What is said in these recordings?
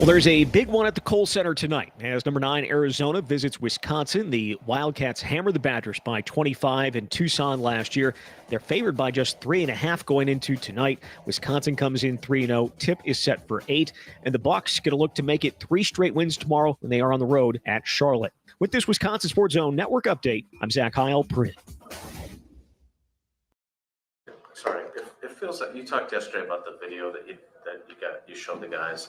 Well, there's a big one at the Kohl Center tonight as number 9 Arizona visits Wisconsin. The Wildcats hammered the Badgers by 25 in Tucson last year. They're favored by just 3.5 going into tonight. Wisconsin comes in 3-0. Tip is set for 8. And the Bucs going to look to make it 3 straight wins tomorrow when they are on the road at Charlotte. With this Wisconsin Sports Zone Network update, I'm Zach Heilprin. Sorry, it feels like you talked yesterday about the video that you showed the guys.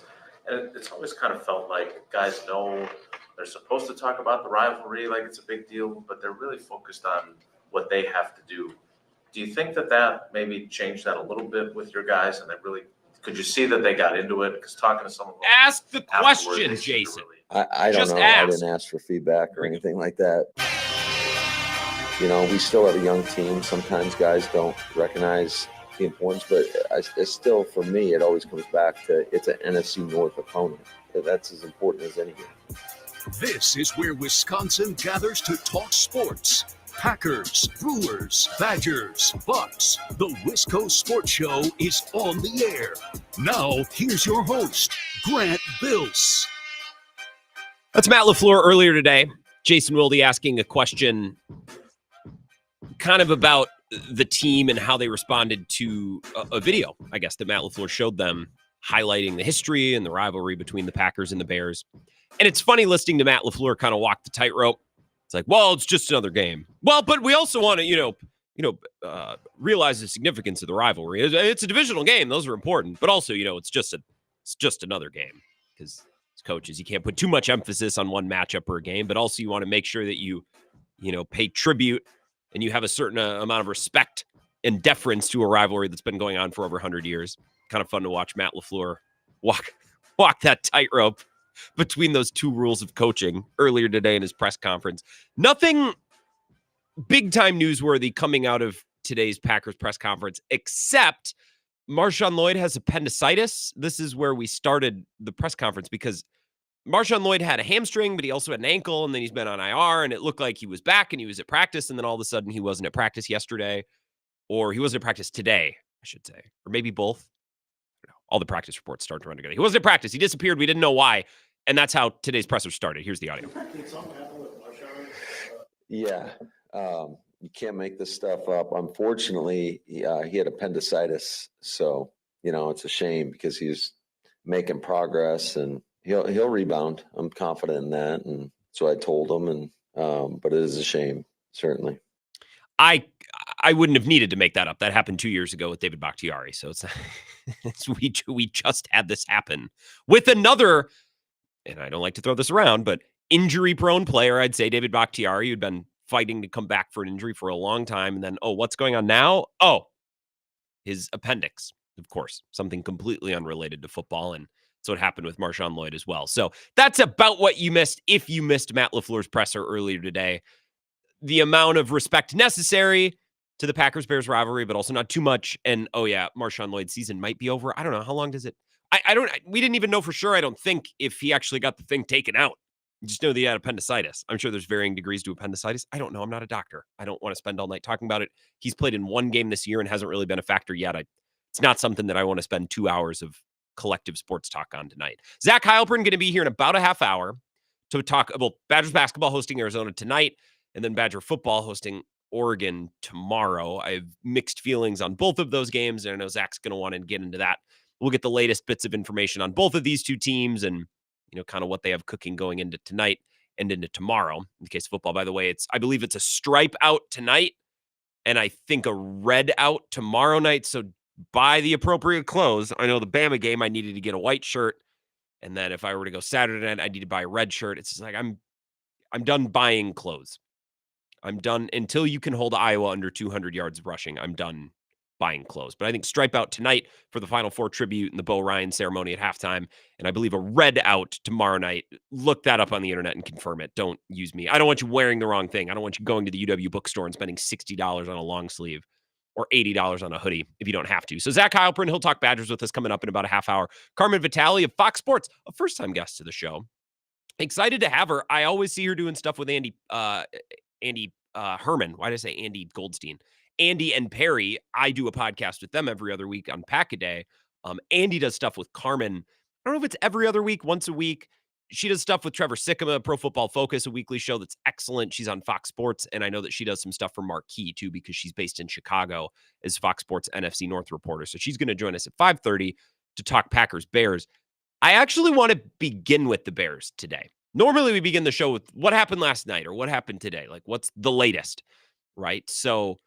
And it's always kind of felt like guys know they're supposed to talk about the rivalry like it's a big deal, but they're really focused on what they have to do. Do you think that maybe changed that a little bit with your guys, and that really could you see that they got into it? Because talking to some of them, ask the question, Jason. I don't know. I didn't ask for feedback or anything like that. You know, we still have a young team. Sometimes guys don't recognize the importance, but it's still, for me, it always comes back to it's an NFC North opponent. That's as important as any game. This is where Wisconsin gathers to talk sports. Packers, Brewers, Badgers, Bucks. The Wisco Sports Show is on the air. Now, here's your host, Grant Bills. That's Matt LaFleur earlier today. Jason Wilde asking a question kind of about the team and how they responded to a video, I guess, that Matt LaFleur showed them highlighting the history and the rivalry between the Packers and the Bears. And it's funny listening to Matt LaFleur kind of walk the tightrope. It's like, well, it's just another game. Well, but we also want to, realize the significance of the rivalry. It's a divisional game; those are important. But also, it's just another game because as coaches, you can't put too much emphasis on one matchup or a game. But also, you want to make sure that you pay tribute and you have a certain amount of respect and deference to a rivalry that's been going on for over 100 years. Kind of fun to watch Matt LaFleur walk that tightrope between those two rules of coaching earlier today in his press conference. Nothing big-time newsworthy coming out of today's Packers press conference, except Marshawn Lloyd has appendicitis. This is where we started the press conference because Marshawn Lloyd had a hamstring, but he also had an ankle, and then he's been on IR, and it looked like he was back and he was at practice, and then all of a sudden he wasn't at practice yesterday, or he wasn't at practice today, I should say, or maybe both. All the practice reports start to run together. He wasn't at practice. He disappeared. We didn't know why, and that's how today's presser started. Here's the audio. Yeah, you can't make this stuff up. Unfortunately, he had appendicitis, so it's a shame because he's making progress and he'll rebound. I'm confident in that, and so I told him. And but it is a shame, certainly. I wouldn't have needed to make that up. That happened 2 years ago with David Bakhtiari. So we just had this happen with another, and I don't like to throw this around, but injury-prone player. I'd say David Bakhtiari, who'd been fighting to come back for an injury for a long time, and then what's going on now? His appendix, of course, something completely unrelated to football, and so it happened with Marshawn Lloyd as well. So that's about what you missed if you missed Matt LaFleur's presser earlier today. The amount of respect necessary to the Packers-Bears rivalry, but also not too much. And, Marshawn Lloyd's season might be over. I don't know. How long does it? We didn't even know for sure, I don't think, if he actually got the thing taken out. You just know that he had appendicitis. I'm sure there's varying degrees to appendicitis. I don't know. I'm not a doctor. I don't want to spend all night talking about it. He's played in one game this year and hasn't really been a factor yet. It's not something that I want to spend 2 hours of collective sports talk on tonight. Zach Heilprin going to be here in about a half hour to talk about Badgers basketball hosting Arizona tonight, and then Badger football hosting Oregon tomorrow. I have mixed feelings on both of those games, and I know Zach's going to want to get into that. We'll get the latest bits of information on both of these two teams and, kind of what they have cooking going into tonight and into tomorrow. In the case of football, by the way, I believe it's a stripe out tonight, and I think a red out tomorrow night. So buy the appropriate clothes. I know the Bama game, I needed to get a white shirt, and then if I were to go Saturday night, I need to buy a red shirt. It's just like I'm done buying clothes. I'm done until you can hold Iowa under 200 yards rushing. I'm done buying clothes. But I think stripe out tonight for the Final Four tribute and the Bo Ryan ceremony at halftime. And I believe a red out tomorrow night. Look that up on the internet and confirm it. Don't use me. I don't want you wearing the wrong thing. I don't want you going to the UW bookstore and spending $60 on a long sleeve or $80 on a hoodie if you don't have to. So Zach Heilprin, he'll talk Badgers with us coming up in about a half hour. Heilprin Vitali of Fox Sports, a first-time guest to the show. Excited to have her. I always see her doing stuff with Andy Herman. Why did I say Andy Goldstein? Andy and Perry. I do a podcast with them every other week on Pack-A-Day. Andy does stuff with Carmen don't know if it's every other week, once a week. She does stuff with Trevor Sikkema, Pro Football Focus, a weekly show that's excellent. She's on Fox Sports, and I know that she does some stuff for Marquee, too, because she's based in Chicago as Fox Sports NFC North reporter. So she's going to join us at 5:30 to talk Packers-Bears. I actually want to begin with the Bears today. Normally, we begin the show with what happened last night or what happened today. Like, what's the latest, right? So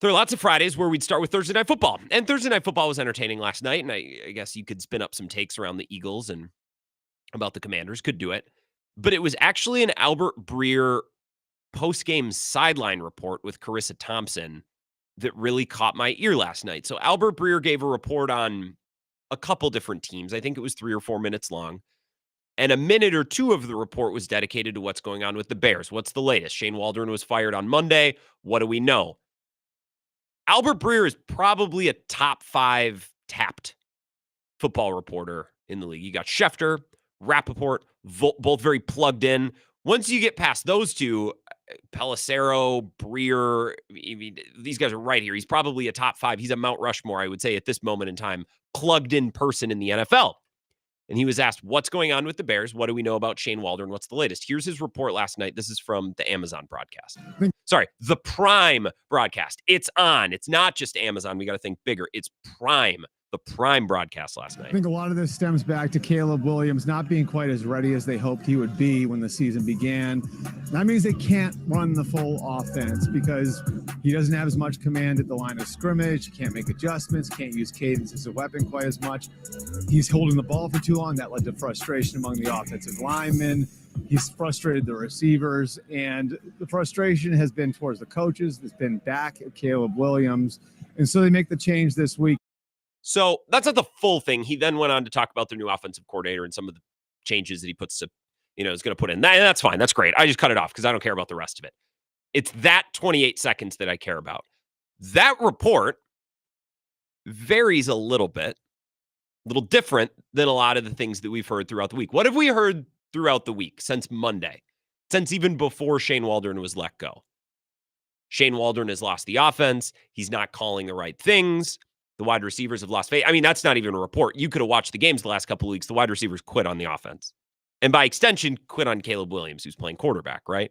there are lots of Fridays where we'd start with Thursday Night Football. And Thursday Night Football was entertaining last night, and I guess you could spin up some takes around the Eagles and about the Commanders, could do it. But it was actually an Albert Breer post-game sideline report with Carissa Thompson that really caught my ear last night. So Albert Breer gave a report on a couple different teams. I think it was 3 or 4 minutes long. And a minute or two of the report was dedicated to what's going on with the Bears. What's the latest? Shane Waldron was fired on Monday. What do we know? Albert Breer is probably a top 5 tapped football reporter in the league. You got Schefter, Rappaport, both very plugged in. Once you get past those two, Pelissero, Breer, these guys are right here. He's probably a top 5. He's a Mount Rushmore, I would say, at this moment in time, plugged in person in the NFL. And he was asked, what's going on with the Bears? What do we know about Shane Waldron? What's the latest? Here's his report last night. This is from the Amazon broadcast. Sorry, the Prime broadcast. It's on. It's not just Amazon. We got to think bigger. It's Prime. The Prime broadcast last night. I think a lot of this stems back to Caleb Williams not being quite as ready as they hoped he would be when the season began. That means they can't run the full offense because he doesn't have as much command at the line of scrimmage. He can't make adjustments, can't use cadence as a weapon quite as much. He's holding the ball for too long. That led to frustration among the offensive linemen. He's frustrated the receivers, and the frustration has been towards the coaches. It's been back at Caleb Williams. And so they make the change this week. So that's not the full thing. He then went on to talk about their new offensive coordinator and some of the changes that he puts to, is going to put in. That's fine. That's great. I just cut it off because I don't care about the rest of it. It's that 28 seconds that I care about. That report varies a little different than a lot of the things that we've heard throughout the week. What have we heard throughout the week since Monday, since even before Shane Waldron was let go? Shane Waldron has lost the offense. He's not calling the right things. The wide receivers have lost faith. I mean, that's not even a report. You could have watched the games the last couple of weeks. The wide receivers quit on the offense. And by extension, quit on Caleb Williams, who's playing quarterback, right?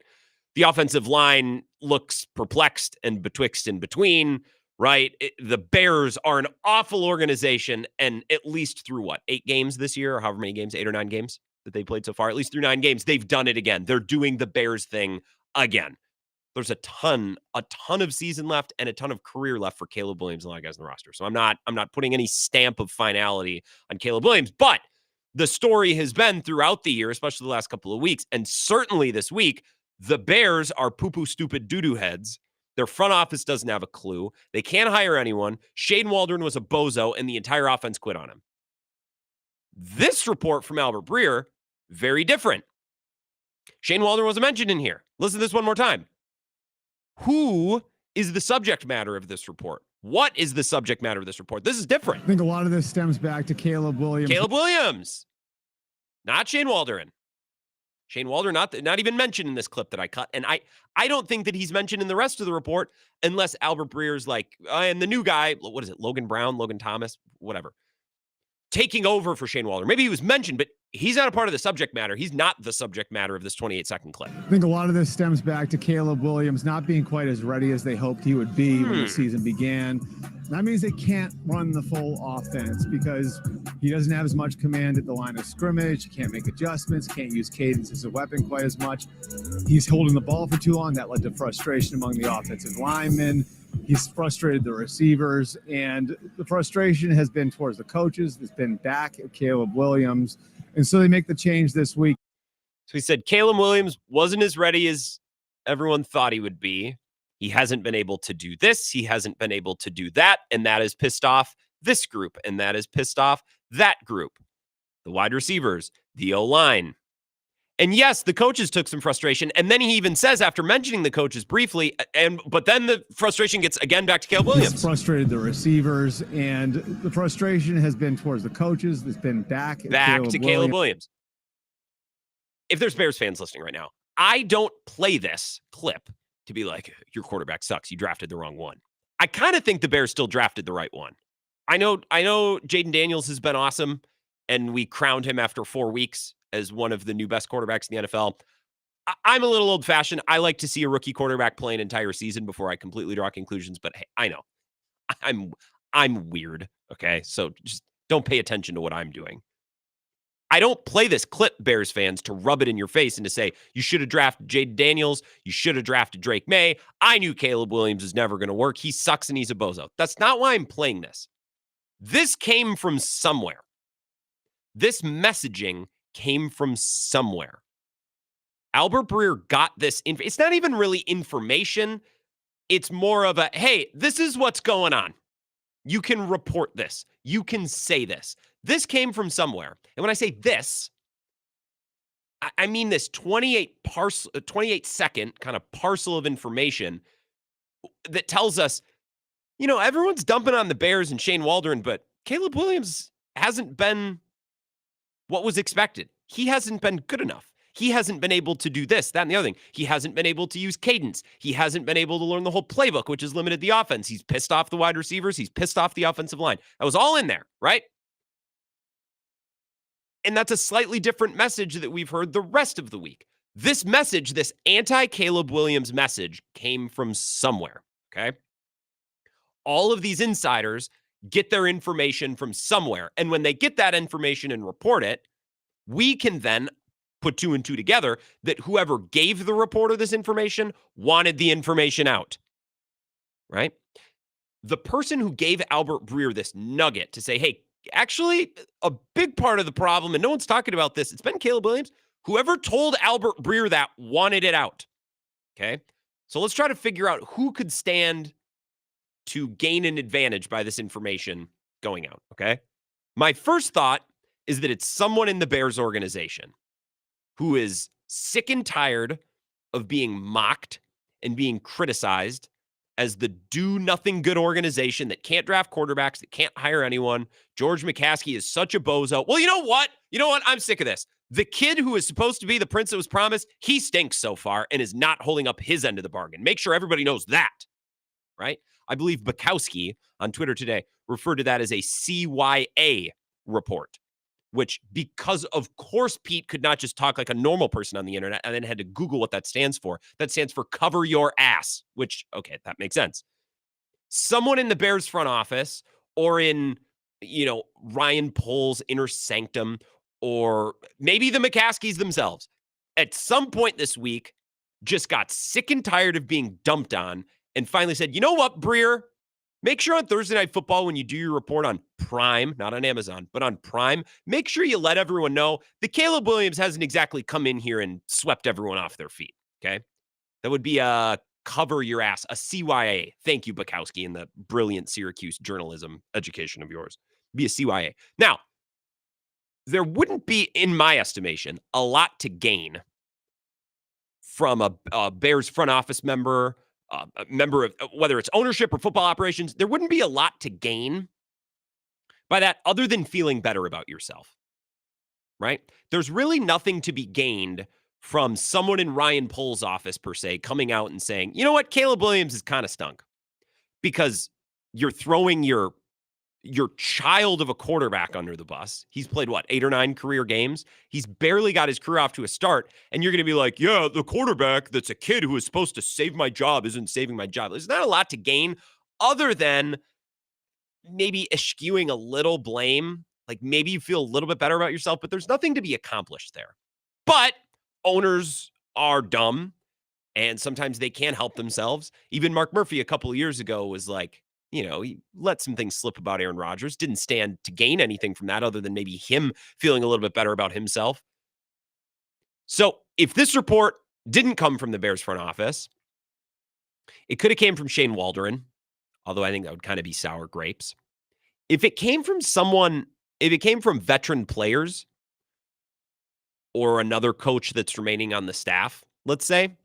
The offensive line looks perplexed and betwixt and between, right? The Bears are an awful organization, and at least through 8 games this year, or however many games, 8 or 9 games that they played so far, at least through 9 games, they've done it again. They're doing the Bears thing again. There's a ton of season left and a ton of career left for Caleb Williams and a lot of guys in the roster. So I'm not putting any stamp of finality on Caleb Williams, but the story has been throughout the year, especially the last couple of weeks, and certainly this week, the Bears are poo-poo stupid doo-doo heads. Their front office doesn't have a clue. They can't hire anyone. Shane Waldron was a bozo, and the entire offense quit on him. This report from Albert Breer, very different. Shane Waldron wasn't mentioned in here. Listen to this one more time. Who is the subject matter of this report? What is the subject matter of this report? This is different. I think a lot of this stems back to Caleb Williams. Caleb Williams, not Shane Waldron. Shane Waldron, not even mentioned in this clip that I cut. And I don't think that he's mentioned in the rest of the report unless Albert Breer's like, and the new guy, what is it, Logan Brown, Logan Thomas, whatever, taking over for Shane Waldron. Maybe he was mentioned, but he's not a part of the subject matter. He's not the subject matter of this 28-second clip. I think a lot of this stems back to Caleb Williams not being quite as ready as they hoped he would be when the season began. That means they can't run the full offense because he doesn't have as much command at the line of scrimmage. He can't make adjustments, can't use cadence as a weapon quite as much. He's holding the ball for too long. That led to frustration among the offensive linemen. He's frustrated the receivers, and the frustration has been towards the coaches. It's been back at Caleb Williams. And so they make the change this week. So he said Caleb Williams wasn't as ready as everyone thought he would be. He hasn't been able to do this. He hasn't been able to do that. And that has pissed off this group. And that has pissed off that group. The wide receivers, the O-line. And yes, the coaches took some frustration. And then he even says, after mentioning the coaches briefly, but then the frustration gets again back to Caleb Williams. He's frustrated the receivers, and the frustration has been towards the coaches. It's been back to Caleb Williams. If there's Bears fans listening right now, I don't play this clip to be like, your quarterback sucks. You drafted the wrong one. I kind of think the Bears still drafted the right one. I know Jaden Daniels has been awesome, and we crowned him after 4 weeks as one of the new best quarterbacks in the NFL. I'm a little old-fashioned. I like to see a rookie quarterback play an entire season before I completely draw conclusions, but hey, I know. I'm weird, okay? So just don't pay attention to what I'm doing. I don't play this clip, Bears fans, to rub it in your face and to say, you should have drafted Jade Daniels. You should have drafted Drake May. I knew Caleb Williams is never going to work. He sucks and he's a bozo. That's not why I'm playing this. This came from somewhere. This messaging came from somewhere. Albert Breer got this. It's not even really information. It's more of a, hey, this is what's going on. You can report this. You can say this. This came from somewhere. And when I say this, I mean this 28-second kind of parcel of information that tells us, everyone's dumping on the Bears and Shane Waldron, but Caleb Williams hasn't been what was expected. He hasn't been good enough. He hasn't been able to do this, that, and the other thing. He hasn't been able to use cadence. He hasn't been able to learn the whole playbook, which has limited the offense. He's pissed off the wide receivers. He's pissed off the offensive line. That was all in there, right? And that's a slightly different message that we've heard the rest of the week. This message, this anti-Caleb Williams message, came from somewhere, okay? All of these insiders get their information from somewhere. And when they get that information and report it, we can then put 2 and 2 together that whoever gave the reporter this information wanted the information out, right? The person who gave Albert Breer this nugget to say, hey, actually, a big part of the problem, and no one's talking about this, it's been Caleb Williams. Whoever told Albert Breer that wanted it out, okay? So let's try to figure out who could stand to gain an advantage by this information going out, okay? My first thought is that it's someone in the Bears organization who is sick and tired of being mocked and being criticized as the do-nothing-good organization that can't draft quarterbacks, that can't hire anyone. George McCaskey is such a bozo. Well, you know what? I'm sick of this. The kid who is supposed to be the prince that was promised, he stinks so far and is not holding up his end of the bargain. Make sure everybody knows that, right? I believe Bukowski on Twitter today referred to that as a CYA report, which, because of course Pete could not just talk like a normal person on the internet and then had to Google what that stands for. That stands for cover your ass, which, okay, that makes sense. Someone in the Bears front office or in, Ryan Pohl's inner sanctum, or maybe the McCaskies themselves, at some point this week, just got sick and tired of being dumped on and finally said, you know what, Breer? Make sure on Thursday Night Football, when you do your report on Prime, not on Amazon, but on Prime, make sure you let everyone know that Caleb Williams hasn't exactly come in here and swept everyone off their feet, okay? That would be a cover your ass, a CYA. Thank you, Bukowski, and the brilliant Syracuse journalism education of yours. Be a CYA. Now, there wouldn't be, in my estimation, a lot to gain from a Bears front office member, a member of, whether it's ownership or football operations. There wouldn't be a lot to gain by that other than feeling better about yourself, right? There's really nothing to be gained from someone in Ryan Pohl's office, per se, coming out and saying, you know what, Caleb Williams is kind of stunk, because you're throwing your child of a quarterback under the bus. He's played, 8 or 9 career games? He's barely got his career off to a start. And you're going to be like, yeah, the quarterback that's a kid who is supposed to save my job isn't saving my job. There's not a lot to gain other than maybe eschewing a little blame. Like maybe you feel a little bit better about yourself, but there's nothing to be accomplished there. But owners are dumb, and sometimes they can't help themselves. Even Mark Murphy a couple of years ago was like, he let some things slip about Aaron Rodgers, didn't stand to gain anything from that other than maybe him feeling a little bit better about himself. So if this report didn't come from the Bears front office, it could have came from Shane Waldron, although I think that would kind of be sour grapes. If it came from veteran players or another coach that's remaining on the staff, let's say,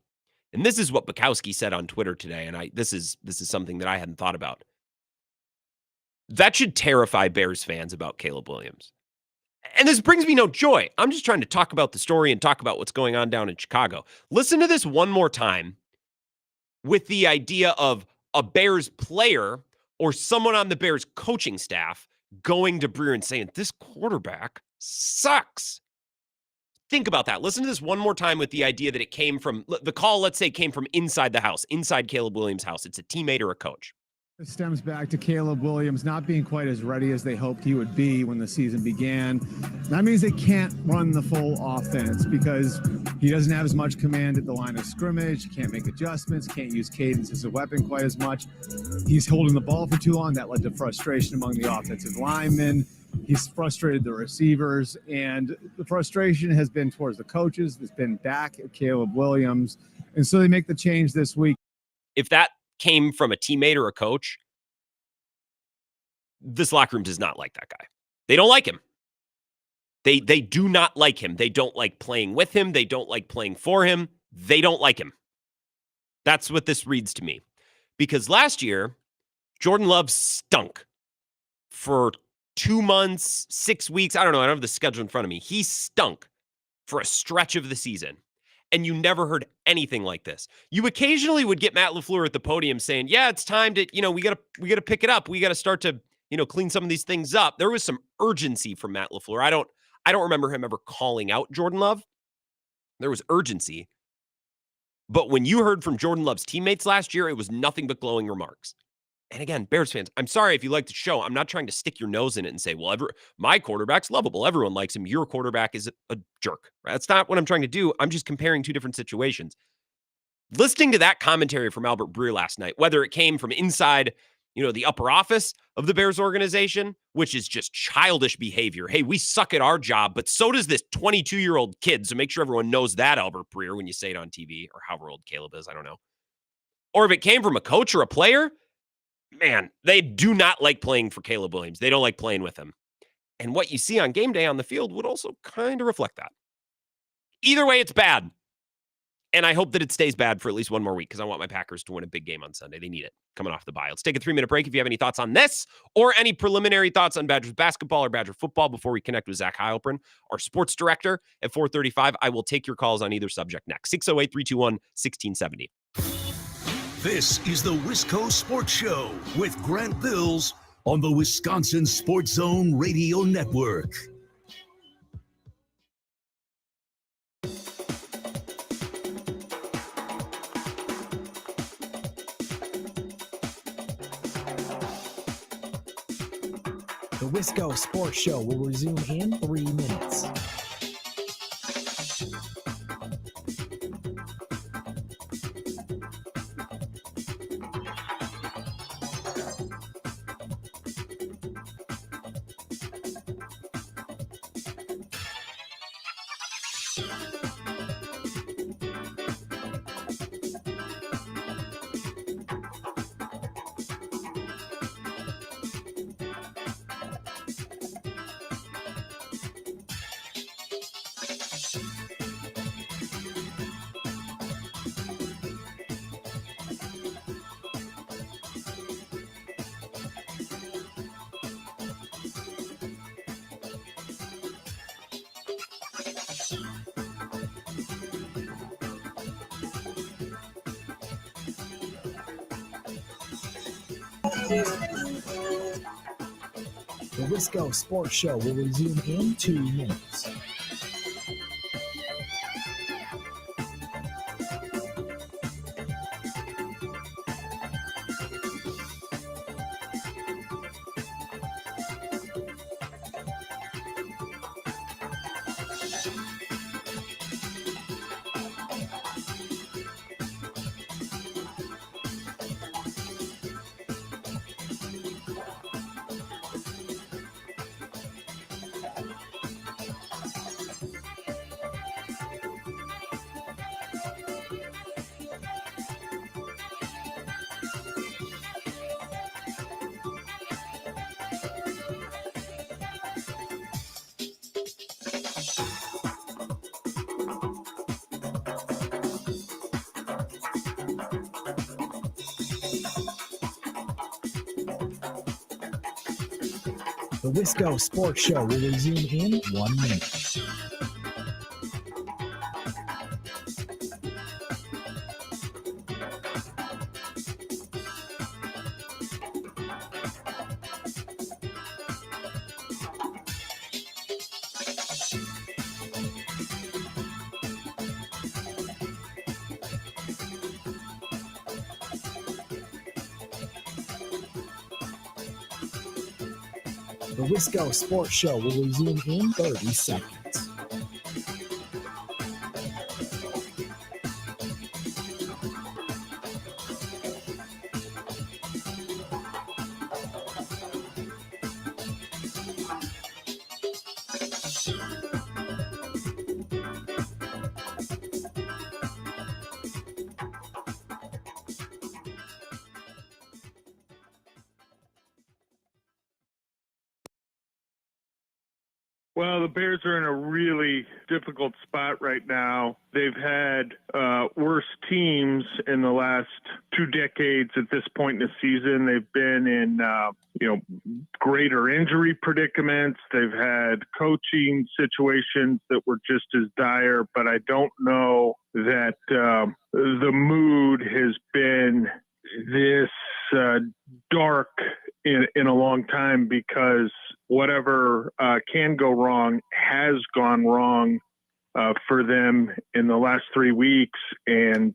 and this is what Bukowski said on Twitter today, and this is something that I hadn't thought about. That should terrify Bears fans about Caleb Williams. And this brings me no joy. I'm just trying to talk about the story and talk about what's going on down in Chicago. Listen to this one more time with the idea of a Bears player or someone on the Bears coaching staff going to Breer and saying, this quarterback sucks. Think about that. Listen to this one more time with the idea that it came from the call, let's say, came from inside the house, inside Caleb Williams' house. It's a teammate or a coach. It stems back to Caleb Williams not being quite as ready as they hoped he would be when the season began. That means they can't run the full offense because he doesn't have as much command at the line of scrimmage, can't make adjustments, can't use cadence as a weapon quite as much. He's holding the ball for too long. That led to frustration among the offensive linemen. He's frustrated the receivers, and the frustration has been towards the coaches. It's been back at Caleb Williams, and so they make the change this week. If that came from a teammate or a coach, this locker room does not like that guy. They don't like him. They do not like him. They don't like playing with him. They don't like playing for him. They don't like him. That's what this reads to me. Because last year, Jordan Love stunk for 2 months, 6 weeks. I don't know. I don't have the schedule in front of me. He stunk for a stretch of the season. And you never heard anything like this. You occasionally would get Matt LaFleur at the podium saying, yeah, it's time to, we got to pick it up. We got to start to, clean some of these things up. There was some urgency from Matt LaFleur. I don't remember him ever calling out Jordan Love. There was urgency. But when you heard from Jordan Love's teammates last year, it was nothing but glowing remarks. And again, Bears fans, I'm sorry if you like the show. I'm not trying to stick your nose in it and say, well, my quarterback's lovable. Everyone likes him. Your quarterback is a jerk. That's not what I'm trying to do. I'm just comparing two different situations. Listening to that commentary from Albert Breer last night, whether it came from inside, the upper office of the Bears organization, which is just childish behavior. Hey, we suck at our job, but so does this 22-year-old kid. So make sure everyone knows that, Albert Breer, when you say it on TV, or however old Caleb is, I don't know. Or if it came from a coach or a player, man, they do not like playing for Caleb Williams. They don't like playing with him. And what you see on game day on the field would also kind of reflect that. Either way, it's bad. And I hope that it stays bad for at least one more week because I want my Packers to win a big game on Sunday. They need it coming off the bye. Let's take a 3-minute break. If you have any thoughts on this or any preliminary thoughts on Badgers basketball or Badger football before we connect with Zach Heilprin, our sports director, at 4:35, I will take your calls on either subject next. 608-321-1670. This is the Wisco Sports Show with Grant Bills on the Wisconsin Sports Zone Radio Network. The Wisco Sports Show will resume in 3 minutes. The Wisco Sports Show will resume in 2 minutes. The Wisco Sports Show will resume in 1 minute. The Wisco Sports Show will resume in 30 seconds. Well, the Bears are in a really difficult spot right now. They've had worse teams in the last 2 decades at this point in the season. They've been in, greater injury predicaments. They've had coaching situations that were just as dire, but I don't know that the mood has been this dark in a long time, because whatever can go wrong has gone wrong for them in the last 3 weeks. And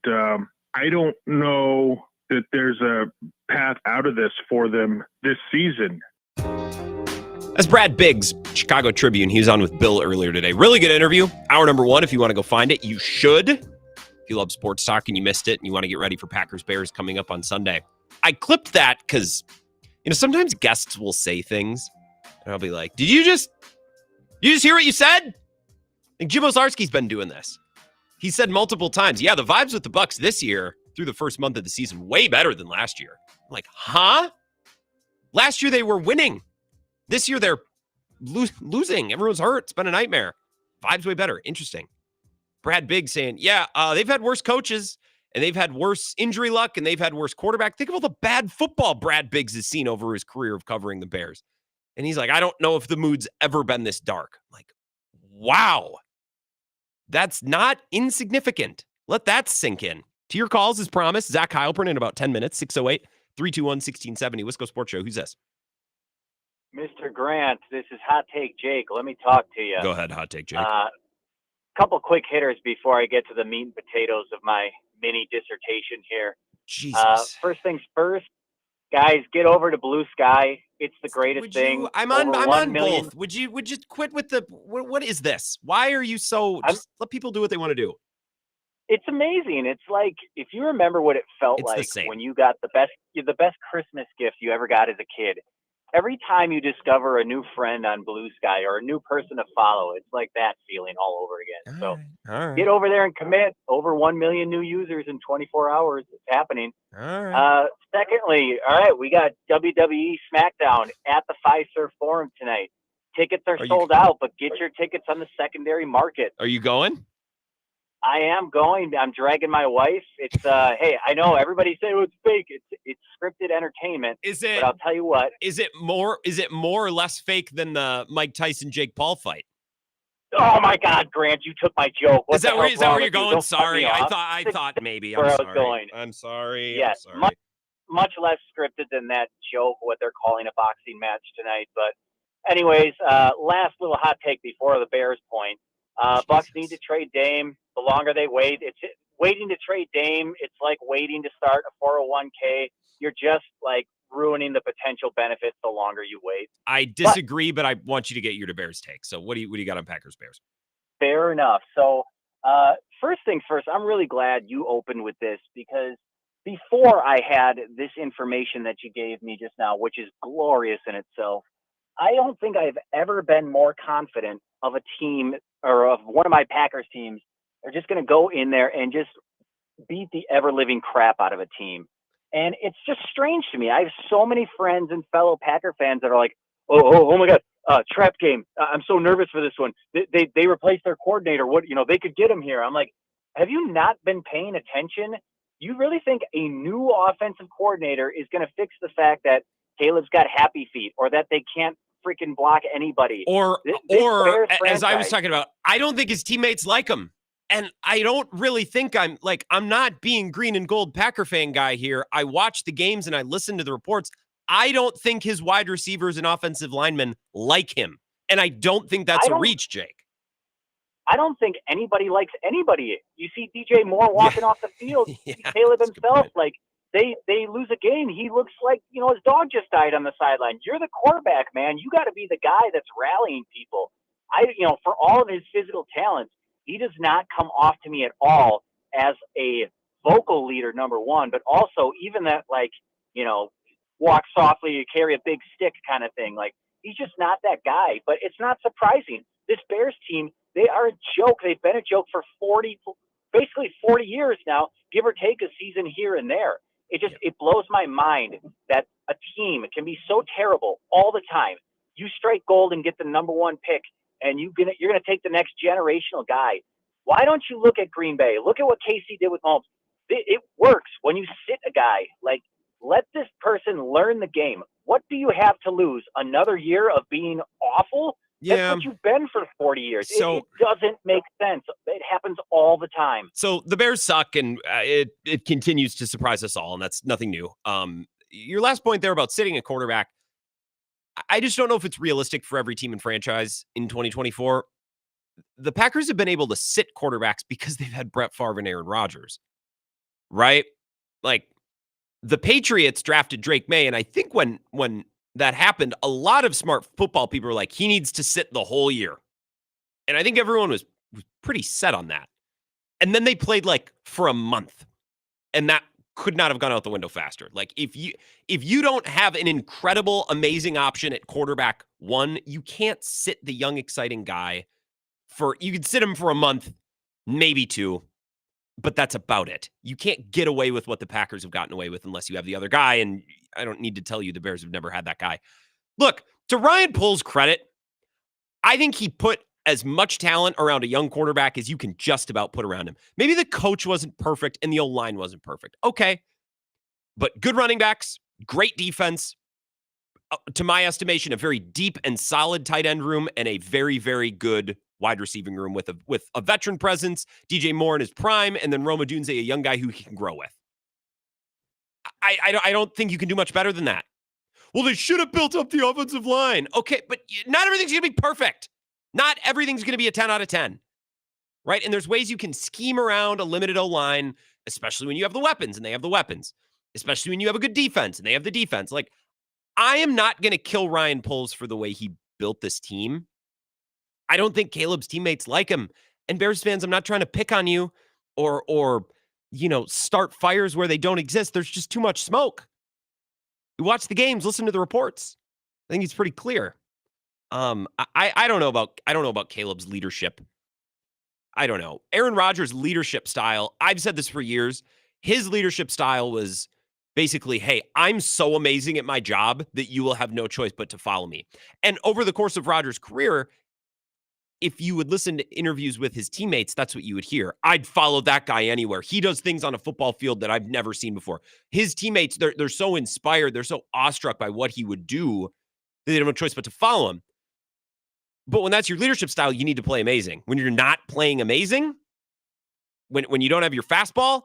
I don't know that there's a path out of this for them this season. That's Brad Biggs, Chicago Tribune. He was on with Bill earlier today. Really good interview. Hour number 1, if you want to go find it, you should. If you love sports talk and you missed it and you want to get ready for Packers-Bears coming up on Sunday. I clipped that because, sometimes guests will say things and I'll be like, did you just hear what you said? Like Jim Ozarski's been doing this. He said multiple times, yeah, the vibes with the Bucs this year through the first month of the season, way better than last year. I'm like, huh? Last year they were winning. This year they're losing. Everyone's hurt. It's been a nightmare. Vibes way better. Interesting. Brad Biggs saying, yeah, they've had worse coaches and they've had worse injury luck and they've had worse quarterback. Think of all the bad football Brad Biggs has seen over his career of covering the Bears. And he's like, I don't know if the mood's ever been this dark. I'm like, wow. That's not insignificant. Let that sink in. To your calls, as promised, Zach Heilprin in about 10 minutes, 608-321-1670. Wisco Sports Show. Who's this? Mr. Grant, this is Hot Take Jake. Let me talk to you. Go ahead, Hot Take Jake. Couple quick hitters before I get to the meat and potatoes of my mini dissertation here. Jesus. First things first, guys, get over to Blue Sky. It's the greatest thing. I'm on both. Would you quit with the what is this? Why are you so just let people do what they want to do? It's amazing. It's like, if you remember what it felt like when you got the best Christmas gift you ever got as a kid. Every time you discover a new friend on Blue Sky or a new person to follow, it's like that feeling all over again. All right. Get over there and commit. Over 1 million new users in 24 hours. It's happening. All right. Secondly, all right, we got WWE SmackDown at the Fiserv Forum tonight. Tickets are sold out, but get your tickets on the secondary market. Are you going? I am going. I'm dragging my wife. It's hey, I know everybody say it's fake. It's scripted entertainment. Is it? But I'll tell you what. Is it more or less fake than the Mike Tyson Jake Paul fight? Oh my God, Grant, you took my joke. Is that where you're going? Sorry, I thought maybe. I'm sorry. I'm sorry. Yes, much less scripted than that joke. What they're calling a boxing match tonight. But anyways, last little hot take before the Bears point. Bucs need to trade Dame. The longer they wait, it's waiting to trade Dame. It's like waiting to start a 401k. You're just like ruining the potential benefits the longer you wait. I disagree, but I want you to get your Bears take. So what do you got on Packers Bears? Fair enough. So first things first, I'm really glad you opened with this, because before I had this information that you gave me just now, which is glorious in itself, I don't think I've ever been more confident of a team or of one of my Packers teams. They're just going to go in there and just beat the ever-living crap out of a team. And it's just strange to me. I have so many friends and fellow Packer fans that are like, oh my God, trap game. I'm so nervous for this one. They replaced their coordinator. They could get him here. I'm like, have you not been paying attention? You really think a new offensive coordinator is going to fix the fact that Caleb's got happy feet or that they can't freaking block anybody? Or as I was talking about, I don't think his teammates like him. And I don't really think I'm not being green and gold Packer fan guy here. I watch the games and I listen to the reports. I don't think his wide receivers and offensive linemen like him. And I don't think that's a reach, Jake. I don't think anybody likes anybody. You see DJ Moore walking off the field. Caleb himself, they lose a game, he looks like, his dog just died on the sideline. You're the quarterback, man. You got to be the guy that's rallying people. For all of his physical talents, he does not come off to me at all as a vocal leader, number one, but also even that, walk softly, you carry a big stick kind of thing. Like, he's just not that guy. But it's not surprising. This Bears team, they are a joke. They've been a joke for basically 40 years now, give or take a season here and there. It blows my mind that a team can be so terrible all the time. You strike gold and get the number one pick, and you're gonna take the next generational guy. Why don't you look at Green Bay? Look at what KC did with Mahomes. It works when you sit a guy. Like, let this person learn the game. What do you have to lose? Another year of being awful? Yeah. That's what you've been for 40 years. So, it doesn't make sense. It happens all the time. So the Bears suck, and it continues to surprise us all, and that's nothing new. Your last point there about sitting a quarterback, I just don't know if it's realistic for every team and franchise in 2024. The Packers have been able to sit quarterbacks because they've had Brett Favre and Aaron Rodgers, right? Like, the Patriots drafted Drake May, and I think when that happened, a lot of smart football people were like, he needs to sit the whole year. And I think everyone was pretty set on that. And then they played for a month, and that could not have gone out the window faster. Like, if you don't have an incredible, amazing option at quarterback one, you can't sit the young, exciting guy you could sit him for a month, maybe two, but that's about it. You can't get away with what the Packers have gotten away with unless you have the other guy, and I don't need to tell you the Bears have never had that guy. Look, to Ryan Poles' credit, I think he put as much talent around a young quarterback as you can just about put around him. Maybe the coach wasn't perfect and the O-line wasn't perfect. Okay. But good running backs, great defense, to my estimation, a very deep and solid tight end room, and a very, very good wide receiving room with a veteran presence, DJ Moore in his prime, and then Rome Odunze, a young guy who he can grow with. I don't think you can do much better than that. Well, they should have built up the offensive line. Okay, but not everything's going to be perfect. Not everything's going to be a 10 out of 10, right? And there's ways you can scheme around a limited O-line, especially when you have the weapons and they have the weapons, especially when you have a good defense and they have the defense. Like, I am not going to kill Ryan Poles for the way he built this team. I don't think Caleb's teammates like him. And Bears fans, I'm not trying to pick on you or start fires where they don't exist. There's just too much smoke. You watch the games, listen to the reports. I think it's pretty clear. I don't know about Caleb's leadership. I don't know. Aaron Rodgers' leadership style, I've said this for years. His leadership style was basically, hey, I'm so amazing at my job that you will have no choice but to follow me. And over the course of Rodgers' career, if you would listen to interviews with his teammates, that's what you would hear. I'd follow that guy anywhere. He does things on a football field that I've never seen before. His teammates, they're so inspired. They're so awestruck by what he would do that they have no choice but to follow him. But when that's your leadership style, you need to play amazing. When you're not playing amazing, when you don't have your fastball,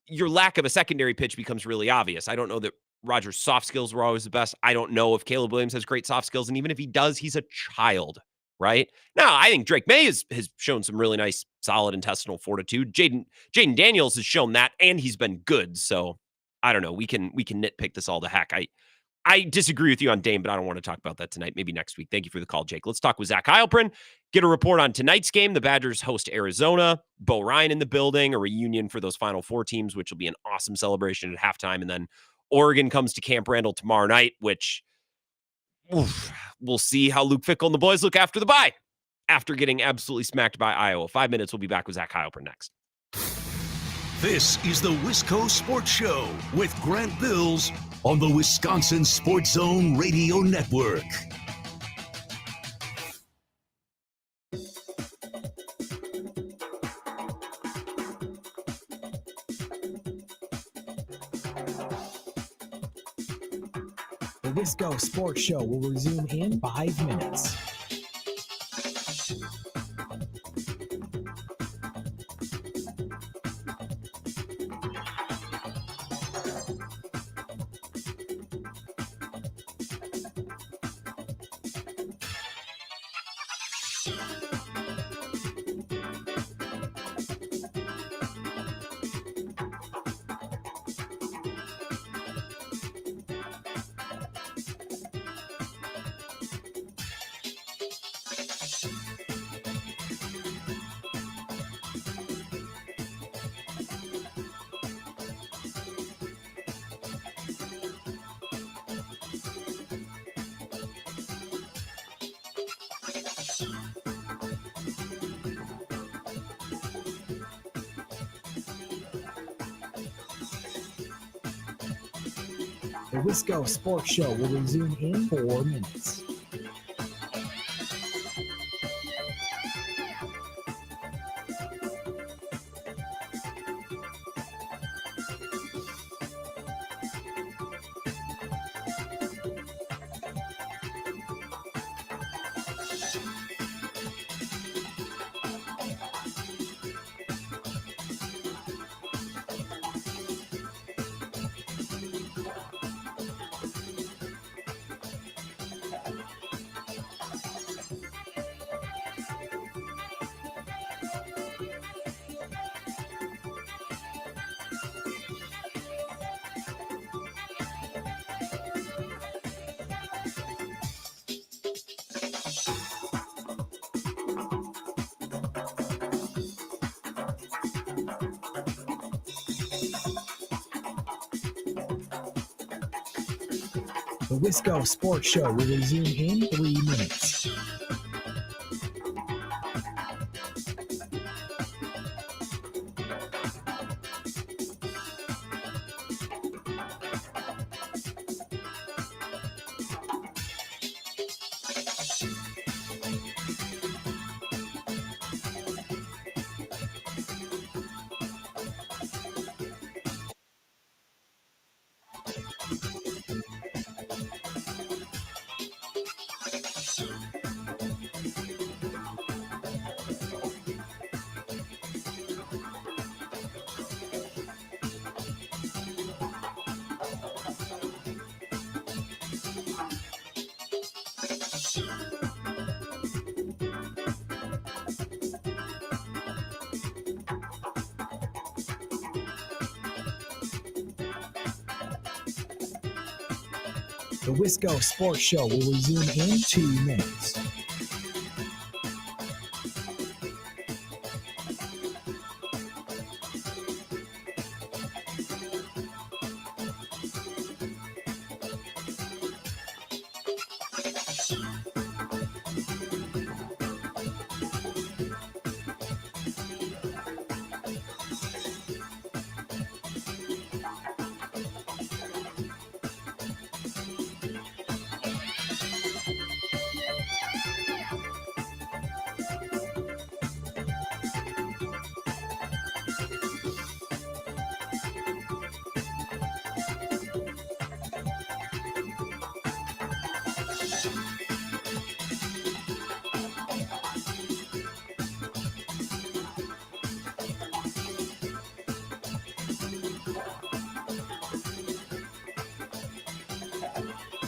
your lack of a secondary pitch becomes really obvious. I don't know that Rodgers' soft skills were always the best. I don't know if Caleb Williams has great soft skills. And even if he does, he's a child. Right? Now, I think Drake May has shown some really nice, solid intestinal fortitude. Jaden Daniels has shown that, and he's been good. So, I don't know. We can nitpick this all to heck. I disagree with you on Dame, but I don't want to talk about that tonight. Maybe next week. Thank you for the call, Jake. Let's talk with Zach Heilprin. Get a report on tonight's game. The Badgers host Arizona. Bo Ryan in the building. A reunion for those Final Four teams, which will be an awesome celebration at halftime. And then Oregon comes to Camp Randall tomorrow night, which... we'll see how Luke Fickell and the boys look after the bye, after getting absolutely smacked by Iowa. 5 minutes, we'll be back with Zach Heilprin next. This is the Wisco Sports Show with Grant Bills on the Wisconsin Sports Zone Radio Network. The Wisco Sports Show will resume in 5 minutes. The Wisco Sports Show will resume in 4 minutes. The Wisco Sports Show will resume in 3 minutes. The Wisco Sports Show will resume in 2 minutes.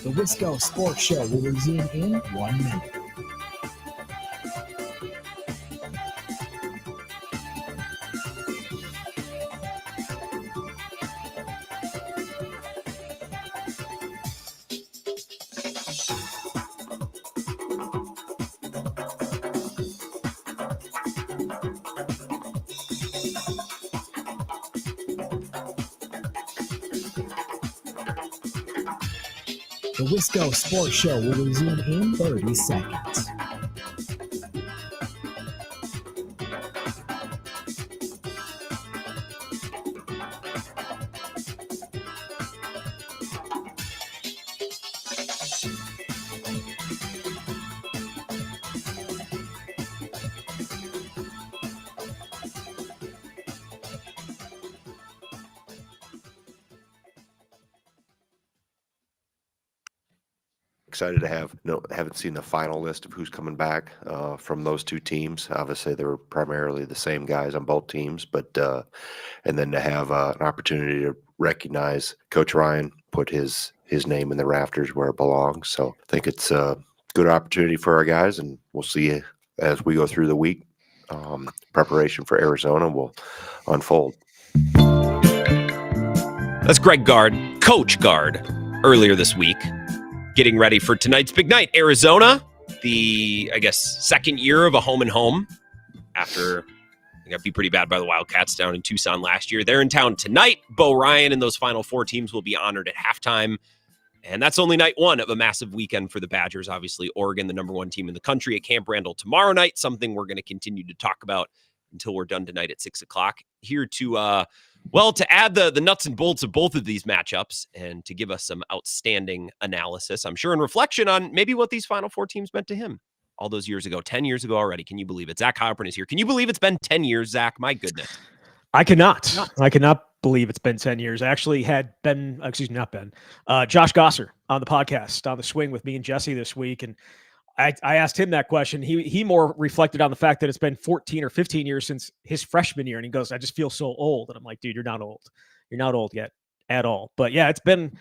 The Wisco Sports Show will resume in 1 minute. The Wisco Sports Show will resume in 30 seconds. Excited to have haven't seen the final list of who's coming back from those two teams. Obviously, they were primarily the same guys on both teams, but and then to have an opportunity to recognize Coach Ryan, put his name in the rafters where it belongs. So I think it's a good opportunity for our guys, and we'll see as we go through the week. Preparation for Arizona will unfold. That's Greg Gard, Coach Gard, earlier this week, getting ready for tonight's big night. Arizona, the, I guess, second year of a home and home after they got beat pretty bad by the Wildcats down in Tucson last year. They're in town tonight. Bo Ryan and those final four teams will be honored at halftime. And that's only night one of a massive weekend for the Badgers. Obviously, Oregon, the number one team in the country at Camp Randall tomorrow night, something we're going to continue to talk about until we're done tonight at 6 o'clock. Here to, to add the nuts and bolts of both of these matchups and to give us some outstanding analysis, I'm sure, in reflection on maybe what these Final Four teams meant to him all those years ago, 10 years ago already. Can you believe it? Zach Heilprin is here. Can you believe it's been 10 years, Zach? My goodness. I cannot. I cannot believe it's been 10 years. I actually had Josh Gosser on the podcast on the swing with me and Jesse this week. And I asked him that question. He more reflected on the fact that it's been 14 or 15 years since his freshman year. And he goes, I just feel so old. And I'm like, dude, you're not old. You're not old yet at all. But yeah, it's been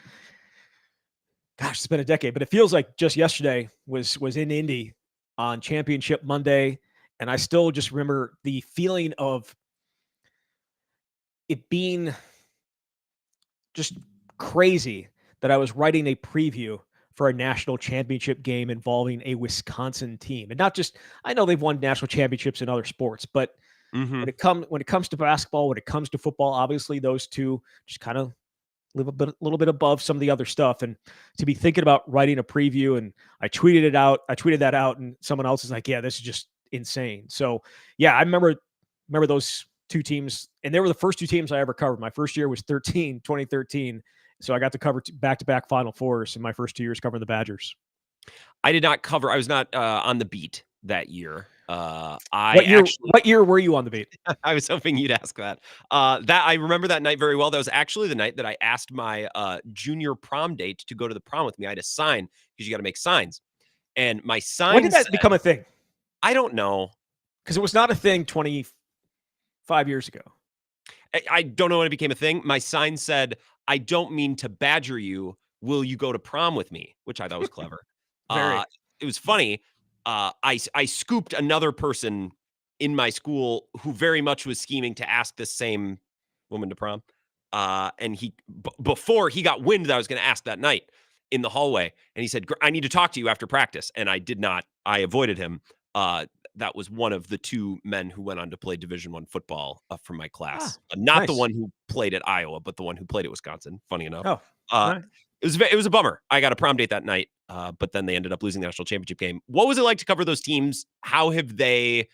a decade. But it feels like just yesterday was in Indy on Championship Monday. And I still just remember the feeling of it being just crazy that I was writing a preview for a national championship game involving a Wisconsin team. And not just, I know they've won national championships in other sports, but when it comes to basketball, when it comes to football, obviously those two just kind of live a little bit above some of the other stuff. And to be thinking about writing a preview, and I tweeted that out, and someone else is like, yeah, this is just insane. So yeah, I remember those two teams, and they were the first two teams I ever covered. My first year was 2013. So I got to cover back-to-back Final Fours in my first 2 years covering the Badgers. I did not cover. I was not on the beat that year. What year were you on the beat? I was hoping you'd ask that. That I remember that night very well. That was actually the night that I asked my junior prom date to go to the prom with me. I had a sign because you got to make signs, and my sign. When did that become a thing? I don't know, because it was not a thing 25 years ago. I don't know when it became a thing. My sign said, I don't mean to badger you. Will you go to prom with me? Which I thought was clever. It was funny. I scooped another person in my school who very much was scheming to ask this same woman to prom. And before he got wind that I was going to ask that night in the hallway, and he said, I need to talk to you after practice. And I did not. I avoided him. That was one of the two men who went on to play Division I football from my class. Not nice. The one who played at Iowa, but the one who played at Wisconsin. Funny enough. Nice. It was a bummer. I got a prom date that night, but then they ended up losing the national championship game. What was it like to cover those teams? How have they,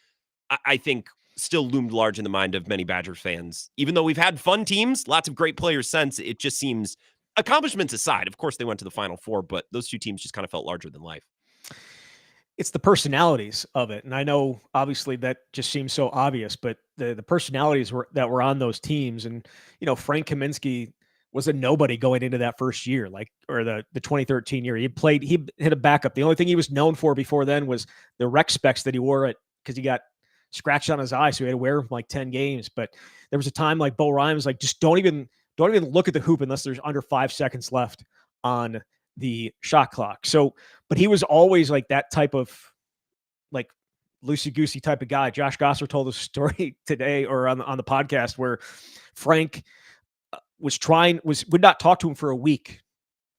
I think, still loomed large in the mind of many Badgers fans? Even though we've had fun teams, lots of great players since, it just seems, accomplishments aside, of course they went to the Final Four, but those two teams just kind of felt larger than life. It's the personalities of it. And I know obviously that just seems so obvious, but the personalities that were on those teams. And, Frank Kaminsky was a nobody going into that first year, or the 2013 year. He hit a backup. The only thing he was known for before then was the rec specs that he wore because he got scratched on his eye. So he had to wear them like 10 games. But there was a time like Bo Ryan was like, just don't even look at the hoop unless there's under 5 seconds left on the shot clock. So, but he was always like that type of like loosey-goosey type of guy. Josh Gosser told a story today or on the podcast where Frank would not talk to him for a week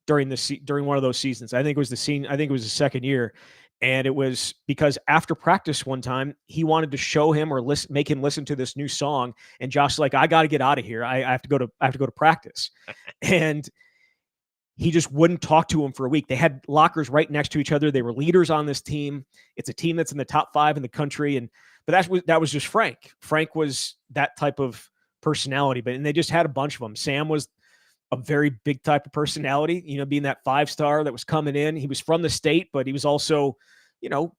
during one of those seasons. I think it was the second year. And it was because after practice one time, he wanted to show him or make him listen to this new song. And Josh's like, I got to get out of here. I have to go to practice. And he just wouldn't talk to him for a week. They had lockers right next to each other. They were leaders on this team. It's a team that's in the top 5 in the country. But that was just Frank. Frank was that type of personality, and they just had a bunch of them. Sam was a very big type of personality, being that 5-star that was coming in. He was from the state, but he was also,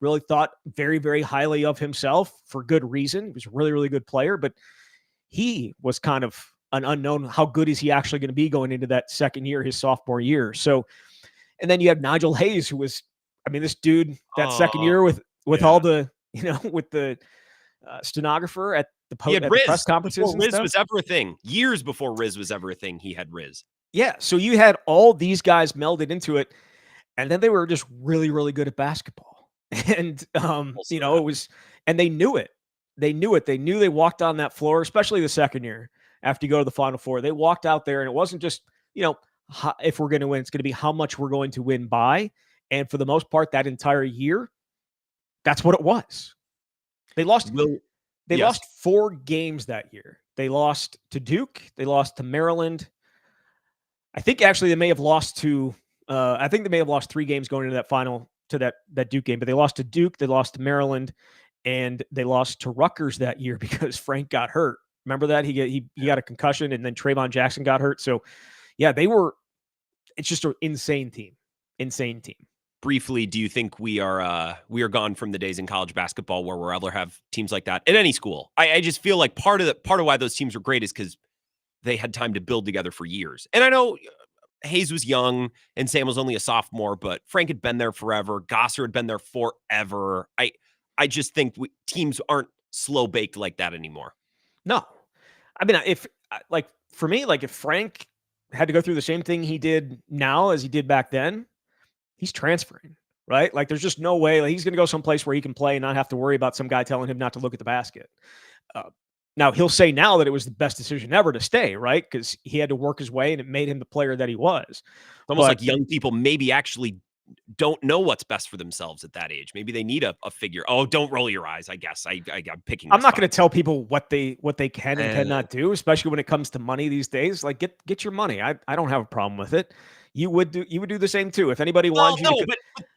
really thought very, very highly of himself for good reason. He was a really, really good player, but he was kind of an unknown. How good is he actually going to be going into that second year, his sophomore year? So, and then you have Nigel Hayes, who was, this dude that second year with all the, with the stenographer at the press conferences. Riz was ever a thing. Years before Riz was ever a thing, he had Riz. Yeah. So you had all these guys melded into it, and then they were just really, really good at basketball. And, it was, and they knew it. They knew it. They knew they walked on that floor, especially the second year. After you go to the Final Four, they walked out there, and it wasn't just, if we're going to win, it's going to be how much we're going to win by. And for the most part, that entire year, that's what it was. They lost. They lost 4 games that year. They lost to Duke. They lost to Maryland. I think actually they may have lost to. I think they may have lost 3 games going into that final to that Duke game. But they lost to Duke. They lost to Maryland, and they lost to Rutgers that year because Frank got hurt. Remember that? He got a concussion, and then Trayvon Jackson got hurt. So, yeah, it's just an insane team. Insane team. Briefly, do you think we are gone from the days in college basketball where we'll ever have teams like that at any school? I just feel like part of why those teams were great is because they had time to build together for years. And I know Hayes was young and Sam was only a sophomore, but Frank had been there forever. Gosser had been there forever. I just think teams aren't slow baked like that anymore. No, I mean, for me, if Frank had to go through the same thing he did now as he did back then, he's transferring, right? Like, there's just no way he's going to go someplace where he can play and not have to worry about some guy telling him not to look at the basket. Now, he'll say now that it was the best decision ever to stay, right? Because he had to work his way and it made him the player that he was. It's almost like young people maybe actually don't know what's best for themselves at that age. Maybe they need a figure. Oh, don't roll your eyes. I guess I'm picking. I'm not going to tell people what they can and cannot do, especially when it comes to money these days. Like, get your money. I don't have a problem with it. You would do the same too. If anybody wanted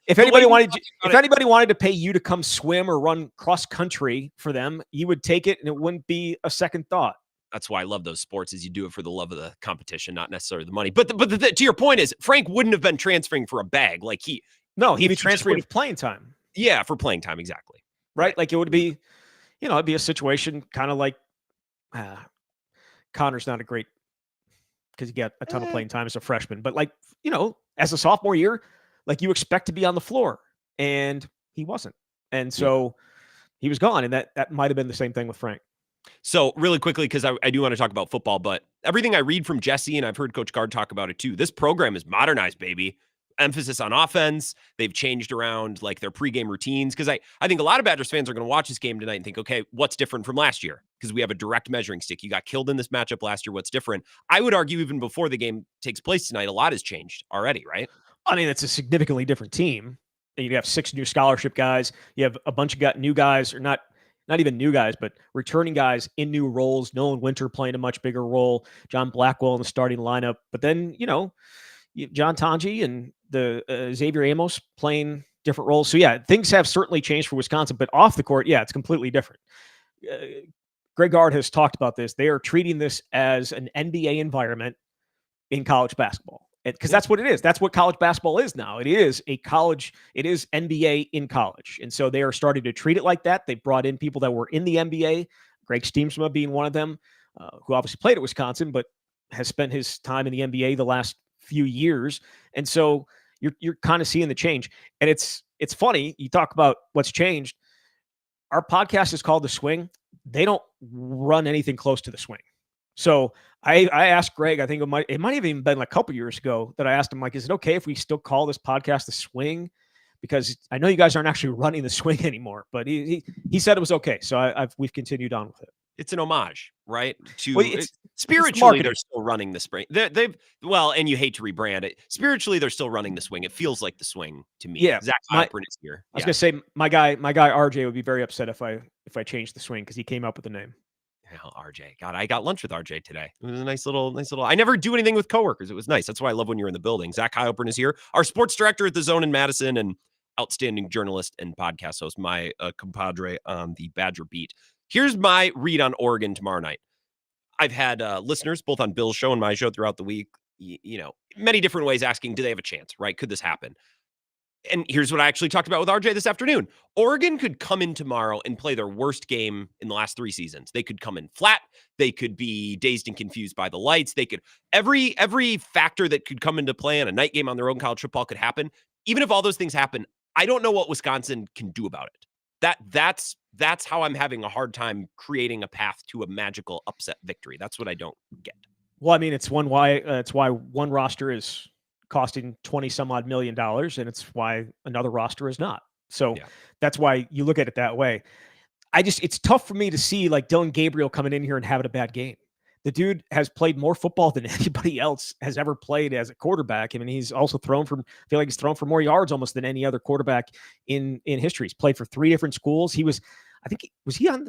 if anybody wanted to pay you to come swim or run cross country for them, you would take it and it wouldn't be a second thought. That's why I love those sports, is you do it for the love of the competition, not necessarily the money. But to your point is, Frank wouldn't have been transferring for a bag. Like he'd be transferring for playing time. Yeah, for playing time, exactly. Right? Like it would be, it'd be a situation kind of like Connor's not a great, because he got a ton of playing time as a freshman. But as a sophomore year, you expect to be on the floor, and he wasn't. And so he was gone, and that might have been the same thing with Frank. So really quickly, because I do want to talk about football, but everything I read from Jesse, and I've heard Coach Gard talk about it too, this program is modernized, baby. Emphasis on offense. They've changed around their pregame routines. Because I think a lot of Badgers fans are going to watch this game tonight and think, okay, what's different from last year? Because we have a direct measuring stick. You got killed in this matchup last year. What's different? I would argue even before the game takes place tonight, a lot has changed already, right? I mean, it's a significantly different team. You have 6 new scholarship guys. You have a bunch of new guys, or not even new guys, but returning guys in new roles. Nolan Winter playing a much bigger role. John Blackwell in the starting lineup. But then, John Tanji and the Xavier Amos playing different roles. So, yeah, things have certainly changed for Wisconsin. But off the court, yeah, it's completely different. Greg Gard has talked about this. They are treating this as an NBA environment in college basketball. Because that's what it is. That's what college basketball is now. It is NBA in college. And so they are starting to treat it like that. They brought in people that were in the NBA, Greg Steemsma being one of them, who obviously played at Wisconsin, but has spent his time in the NBA the last few years. And so you're kind of seeing the change. And it's funny. You talk about what's changed. Our podcast is called The Swing. They don't run anything close to the swing. So I asked Greg, I think it might have even been a couple years ago, that I asked him, is it okay if we still call this podcast The Swing? Because I know you guys aren't actually running the swing anymore, but he said it was okay. So we've continued on with it. It's an homage, right? Spiritually, they're still running the spring. And you hate to rebrand it. Spiritually, they're still running the swing. It feels like the swing to me. Yeah, Zach Heilprin is here. I was gonna say my guy RJ would be very upset if I changed the swing, because he came up with the name. Hell, RJ. God, I got lunch with RJ today. It was a nice little. I never do anything with coworkers. It was nice. That's why I love when you're in the building. Zach Heilprin is here, our sports director at the Zone in Madison, and outstanding journalist and podcast host, my compadre on the Badger beat. Here's my read on Oregon tomorrow night. I've had listeners both on Bill's show and my show throughout the week, many different ways asking, do they have a chance, right? Could this happen? And here's what I actually talked about with RJ this afternoon. Oregon could come in tomorrow and play their worst game in the last 3 seasons. They could come in flat. They could be dazed and confused by the lights. They could every factor that could come into play on a night game on their own college football could happen. Even if all those things happen, I don't know what Wisconsin can do about it. That's how I'm having a hard time creating a path to a magical upset victory. That's what I don't get. Well, I mean, it's why one roster is costing $20 some odd million, and it's why another roster is not. So that's why you look at it that way. It's tough for me to see Dylan Gabriel coming in here and having a bad game. The dude has played more football than anybody else has ever played as a quarterback. I mean, he's also I feel like he's thrown for more yards almost than any other quarterback in history. He's played for 3 different schools. Was he on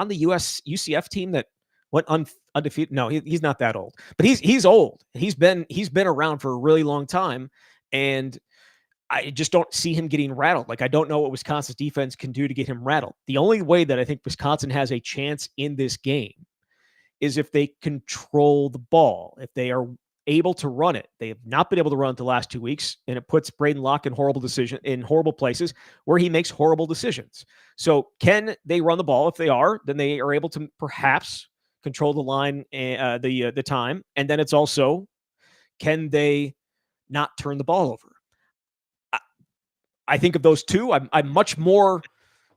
the UCF team that went undefeated? No, he's not that old, but he's old. He's been around for a really long time. And I just don't see him getting rattled. Like, I don't know what Wisconsin's defense can do to get him rattled. The only way that I think Wisconsin has a chance in this game is if they control the ball, if they are able to run it. They have not been able to run it the last 2 weeks, and it puts Braden Locke in horrible places where he makes horrible decisions. So can they run the ball? If they are, then they are able to perhaps control the line, the time. And then it's also, can they not turn the ball over? I think of those two, I'm much more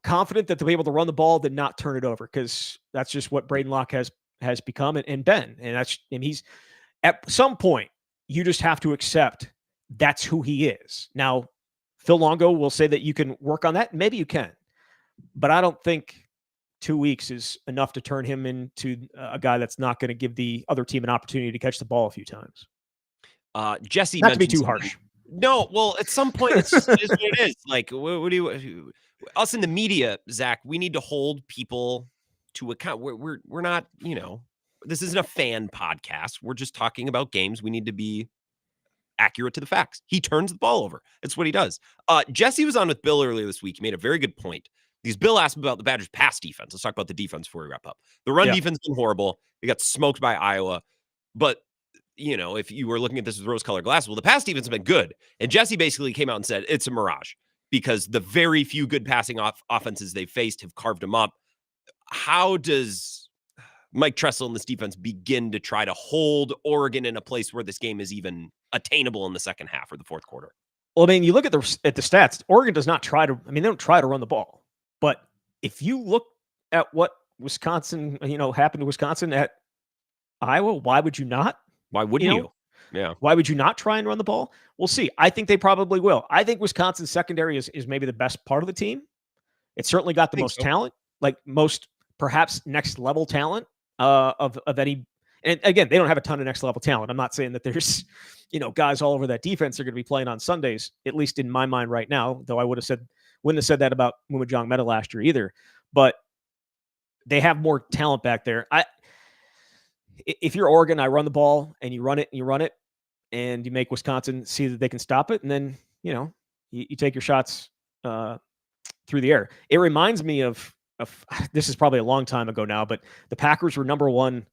confident that they'll be able to run the ball than not turn it over, because that's just what Braden Locke has become and been. And he's, at some point, you just have to accept that's who he is. Now, Phil Longo will say that you can work on that. Maybe you can. But I don't think 2 weeks is enough to turn him into a guy that's not going to give the other team an opportunity to catch the ball a few times. Jesse, not to be mentioned too harsh. No, well, at some point, it is what it is. Like, what do you, us in the media, Zach, we need to hold people to account. We're not, this isn't a fan podcast. We're just talking about games. We need to be accurate to the facts. He turns the ball over. It's what he does. Jesse was on with Bill earlier this week. He made a very good point, because Bill asked him about the Badgers' pass defense. Let's talk about the defense before we wrap up. The run defense has been horrible. They got smoked by Iowa. But if you were looking at this with rose-colored glasses, well, the pass defense has been good. And Jesse basically came out and said it's a mirage, because the very few good passing offenses they've faced have carved them up. How does Mike Tressel and this defense begin to try to hold Oregon in a place where this game is even attainable in the second half or the fourth quarter? Well, I mean, you look at the stats. Oregon does not try to. I mean, they don't try to run the ball. But if you look at what Wisconsin, happened to Wisconsin at Iowa, why would you not? Why wouldn't you? Yeah. Why would you not try and run the ball? We'll see. I think they probably will. I think Wisconsin's secondary is maybe the best part of the team. It's certainly got the most talent, like most perhaps next level talent of any. And again, they don't have a ton of next level talent. I'm not saying that there's, guys all over that defense are going to be playing on Sundays, at least in my mind right now, though I wouldn't have said that about Mumajong Meta last year either. But they have more talent back there. If you're Oregon, I run the ball and you run it and you run it, and you make Wisconsin see that they can stop it. And then, you take your shots through the air. It reminds me of this is probably a long time ago now, but the Packers were number one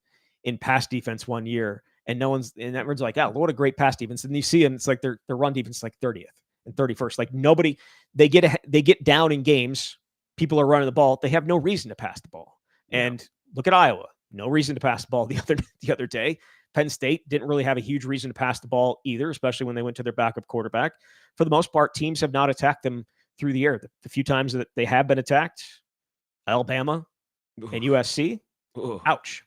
in pass defense one year, and everyone's like, oh, what a great pass defense. And you see them, it's like their run defense is like 30th and 31st. Like nobody, they get down in games. People are running the ball. They have no reason to pass the ball. Yeah. And look at Iowa. No reason to pass the ball the other day. Penn State didn't really have a huge reason to pass the ball either, especially when they went to their backup quarterback. For the most part, teams have not attacked them through the air. The few times that they have been attacked, Alabama and USC, ouch.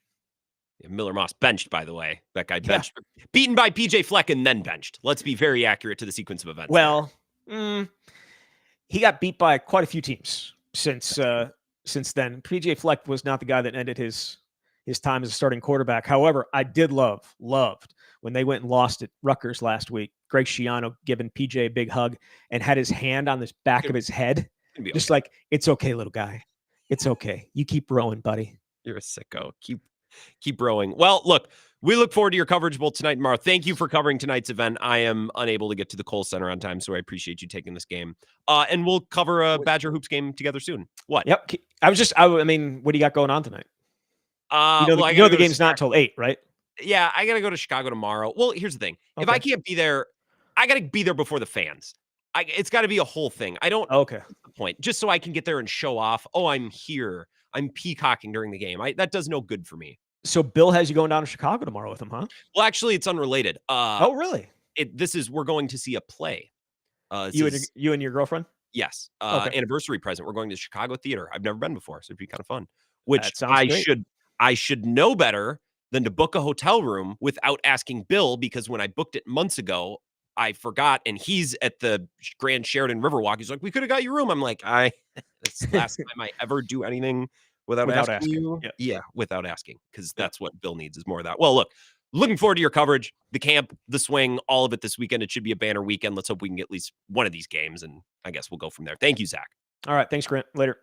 Yeah, Miller Moss benched, by the way. That guy benched. Yeah. Beaten by PJ Fleck and then benched. Let's be very accurate to the sequence of events. Well, he got beat by quite a few teams since then. PJ Fleck was not the guy that ended his time as a starting quarterback. However, I did loved when they went and lost at Rutgers last week. Greg Schiano giving PJ a big hug and had his hand on the back of his head. Just like, it's okay, little guy. It's okay. You keep rowing, buddy. You're a sicko. Keep rowing. Well, look, we look forward to your coverage both tonight and tomorrow. Thank you for covering tonight's event. I am unable to get to the Kohl Center on time, so I appreciate you taking this game. And we'll cover a Badger Hoops game together soon. What? Yep. I mean, what do you got going on tonight? The game's not until 8, right? Yeah, I got to go to Chicago tomorrow. Well, here's the thing. Okay. If I can't be there, I got to be there before the fans. It's got to be a whole thing. I don't. Okay. The point. Just so I can get there and show off. Oh, I'm here. I'm peacocking during the game. That does no good for me. So Bill has you going down to Chicago tomorrow with him, huh? Well, actually, it's unrelated. Oh, really? We're going to see a play. You and your girlfriend? Yes. Okay. Anniversary present. We're going to Chicago Theater. I've never been before, so it'd be kind of fun. Which I should know better than to book a hotel room without asking Bill, because when I booked it months ago, I forgot, and he's at the Grand Sheraton Riverwalk. He's like, we could have got your room. I'm like, that's the last time I ever do anything without asking you. Yeah, without asking, because that's what Bill needs is more of that. Well, look, looking forward to your coverage, the camp, the swing, all of it this weekend. It should be a banner weekend. Let's hope we can get at least one of these games, and I guess we'll go from there. Thank you, Zach. All right. Thanks, Grant. Later.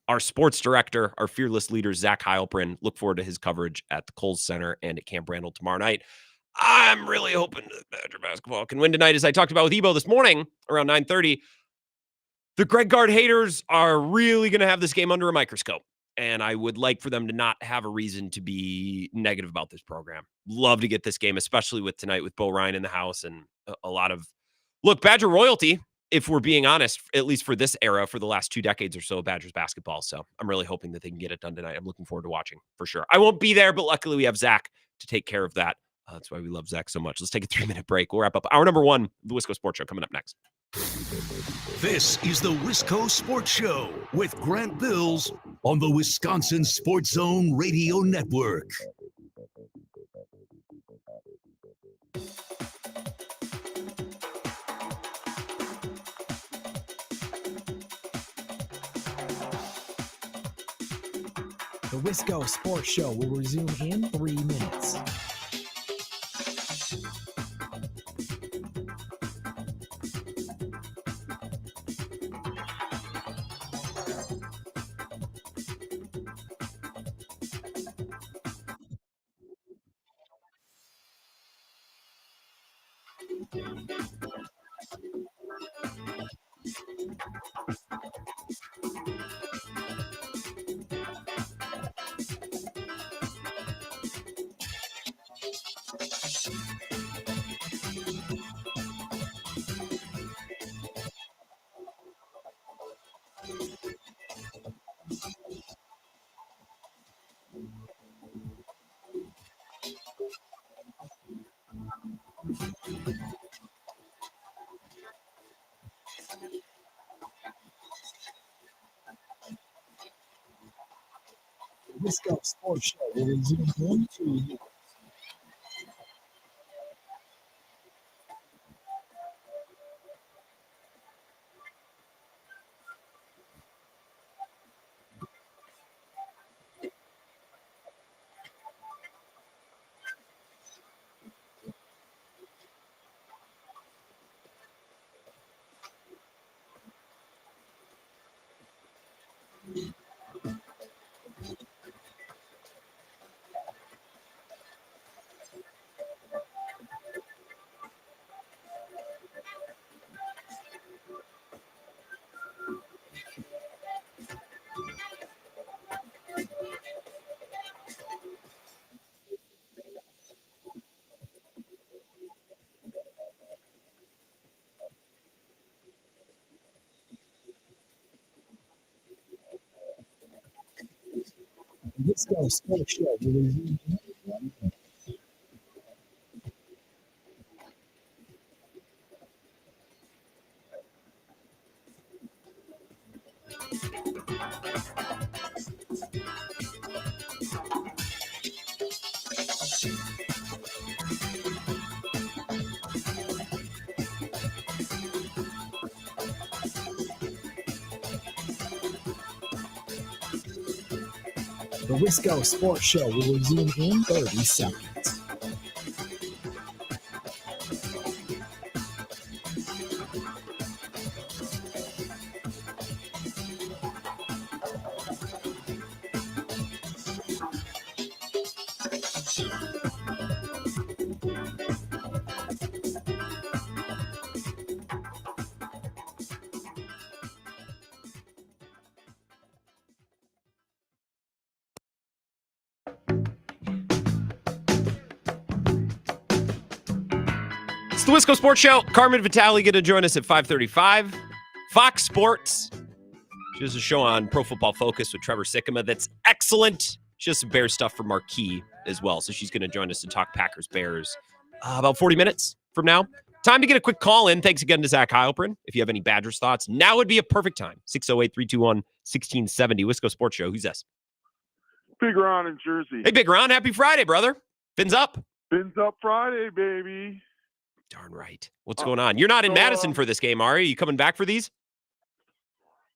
Our sports director, our fearless leader, Zach Heilprin. Look forward to his coverage at the Kohl's Center and at Camp Randall tomorrow night. I'm really hoping that Badger basketball can win tonight. As I talked about with Ebo this morning around 9:30, the Greg Gard haters are really going to have this game under a microscope. And I would like for them to not have a reason to be negative about this program. Love to get this game, especially with tonight with Bo Ryan in the house and a lot of, look, Badger royalty, if we're being honest, at least for this era, for the last 2 decades or so of Badgers basketball. So I'm really hoping that they can get it done tonight. I'm looking forward to watching for sure. I won't be there, but luckily we have Zach to take care of that. That's why we love Zach so much. Let's take a 3-minute break. We'll wrap up hour number 1, the Wisco Sports Show, coming up next. This is the Wisco Sports Show with Grant Bills on the Wisconsin Sports Zone Radio Network. The Wisco Sports Show will resume in 3 minutes. The Wisco Sports Show will resume in 2 minutes. The Wisco Sports Show will resume in 1 minute. The Wisco Sports Show will resume in 30 seconds. It's the Wisco Sports Show. Heilprin Vitali going to join us at 5:35. Fox Sports. She has a show on Pro Football Focus with Trevor Sikkema that's excellent. She has some Bears stuff for Marquee as well. So she's going to join us to talk Packers-Bears about 40 minutes from now. Time to get a quick call in. Thanks again to Zach Heilprin. If you have any Badgers thoughts, now would be a perfect time. 608-321-1670. Wisco Sports Show. Who's this? Big Ron in Jersey. Hey, Big Ron. Happy Friday, brother. Fins up. Fins up Friday, baby. Darn right. What's going on? You're not in Madison for this game, are you? You coming back for these?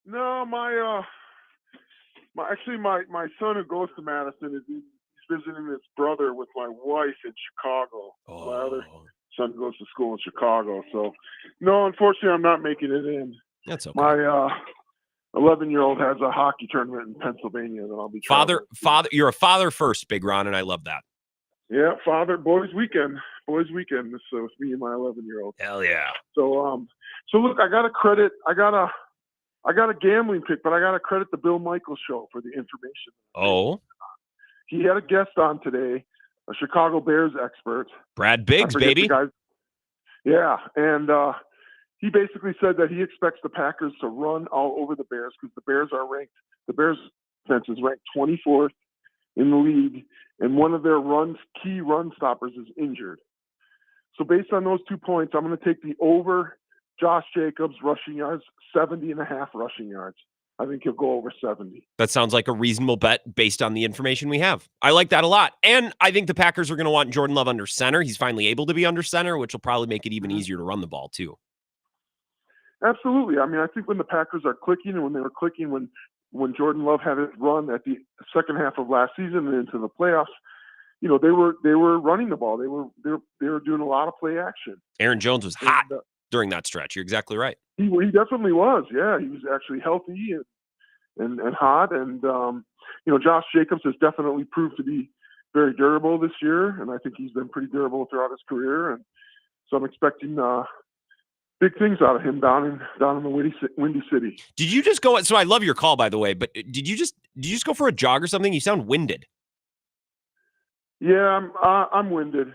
No, my son who goes to Madison he's visiting his brother with my wife in Chicago. Oh. My other son goes to school in Chicago. So, no, unfortunately, I'm not making it in. That's okay. My 11-year-old has a hockey tournament in Pennsylvania that I'll be traveling. Father, you're a father first, Big Ron, and I love that. Yeah, boys weekend. This with me and my 11-year-old. Hell yeah. So look, I got a gambling pick, but I got to credit the Bill Michaels show for the information. Oh, He had a guest on today, a Chicago Bears expert. Brad Biggs, baby. Yeah, and he basically said that he expects the Packers to run all over the Bears because the Bears defense is ranked 24th in the league, and one of their key run stoppers is injured. So based on those 2 points, I'm going to take the over Josh Jacobs rushing yards, 70.5 rushing yards. I think he'll go over 70. That sounds like a reasonable bet based on the information we have. I like that a lot. And I think the Packers are going to want Jordan Love under center. He's finally able to be under center, which will probably make it even easier to run the ball too. Absolutely. I mean, I think when the Packers are clicking and when they were clicking when Jordan Love had his run at the second half of last season and into the playoffs, you know, they were running the ball. They were doing a lot of play action. Aaron Jones was hot during that stretch. You're exactly right. He definitely was. Yeah, he was actually healthy and hot. And you know, Josh Jacobs has definitely proved to be very durable this year, and I think he's been pretty durable throughout his career. And so I'm expecting big things out of him down in the Windy City. Did you just go? So I love your call, by the way. But did you just go for a jog or something? You sound winded. Yeah, I'm winded.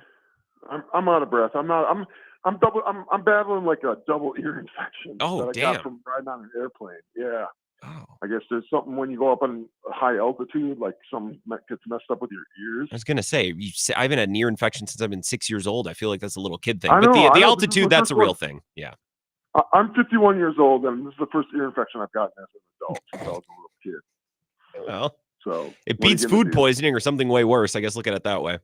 I'm out of breath. I'm battling like a double ear infection. Oh, that I damn! got from riding on an airplane. Yeah. Oh. I guess there's something when you go up on a high altitude, like something gets messed up with your ears. I was gonna say, I haven't had an ear infection since I've been 6 years old. I feel like that's a little kid thing. I know, but the I know, altitude, that's a real thing. Yeah. I'm 51 years old, and this is the first ear infection I've gotten as an adult since I was a little kid. Well, so it beats food poisoning or something way worse. I guess look at it that way.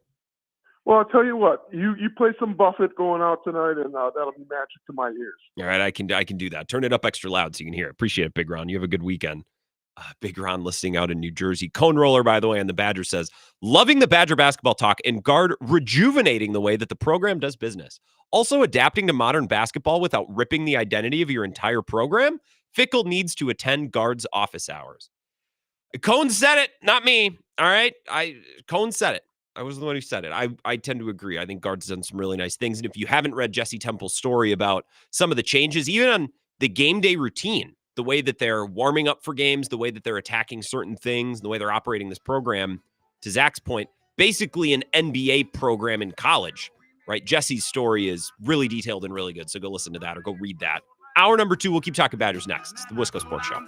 Well, I'll tell you what, you play some Buffett going out tonight, and that'll be magic to my ears. All right, I can do that. Turn it up extra loud so you can hear it. Appreciate it, Big Ron. You have a good weekend. Big Ron listening out in New Jersey. Cone Roller, by the way, on the Badger says, loving the Badger basketball talk and guard rejuvenating the way that the program does business. Also adapting to modern basketball without ripping the identity of your entire program. Fickle needs to attend guard's office hours. Cone said it, not me. All right, Cone said it. I was the one who said it. I tend to agree. I think guard's done some really nice things. And if you haven't read Jesse Temple's story about some of the changes, even on the game day routine, the way that they're warming up for games, the way that they're attacking certain things, the way they're operating this program, to Zach's point, basically an NBA program in college, right? Jesse's story is really detailed and really good. So go listen to that or go read that. Hour number 2, we'll keep talking Badgers next. It's the Wisco Sports Show.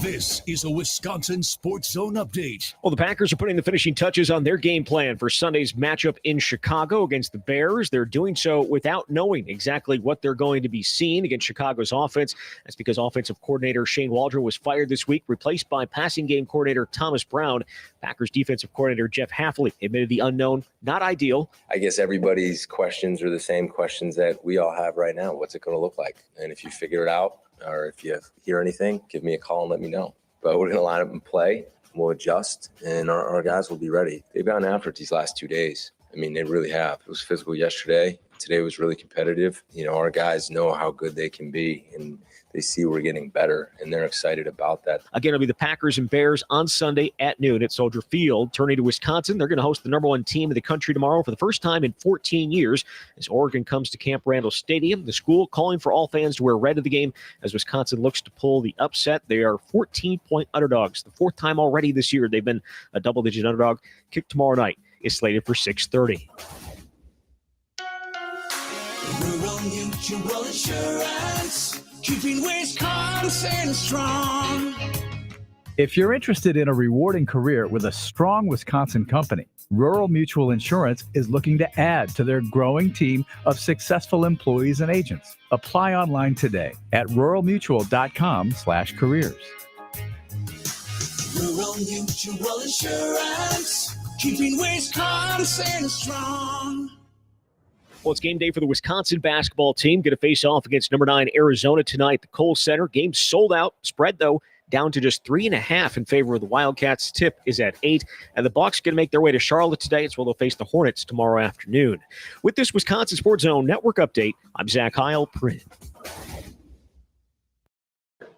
This is a Wisconsin Sports Zone update. Well, the Packers are putting the finishing touches on their game plan for Sunday's matchup in Chicago against the Bears. They're doing so without knowing exactly what they're going to be seeing against Chicago's offense. That's because offensive coordinator Shane Waldron was fired this week, replaced by passing game coordinator Thomas Brown. Packers defensive coordinator Jeff Hafley admitted the unknown, not ideal. I guess everybody's questions are the same questions that we all have right now. What's it going to look like? And if you figure it out, or if you hear anything, give me a call and let me know. But we're going to line up and play. We'll adjust, and our guys will be ready. They've gotten after it these last 2 days. I mean, they really have. It was physical yesterday. Today was really competitive. You know, our guys know how good they can be, and they see we're getting better, and they're excited about that. Again, it'll be the Packers and Bears on Sunday at noon at Soldier Field. Turning to Wisconsin, they're going to host the number 1 team in the country tomorrow for the first time in 14 years as Oregon comes to Camp Randall Stadium. The school calling for all fans to wear red to the game as Wisconsin looks to pull the upset. They are 14-point underdogs. The 4th time already this year they've been a double-digit underdog. Kick tomorrow night is slated for 6:30. Rural Mutual Insurance, keeping Wisconsin strong. If you're interested in a rewarding career with a strong Wisconsin company, Rural Mutual Insurance is looking to add to their growing team of successful employees and agents. Apply online today at ruralmutual.com/careers. Rural Mutual Insurance, keeping Wisconsin strong. Well, it's game day for the Wisconsin basketball team. Going to face off against number 9 Arizona tonight at the Kohl Center. Game sold out. Spread, though, down to just 3.5 in favor of the Wildcats. Tip is at 8. And the Bucs going to make their way to Charlotte today. It's where they'll face the Hornets tomorrow afternoon. With this Wisconsin Sports Zone Network update, I'm Zach Heilprin.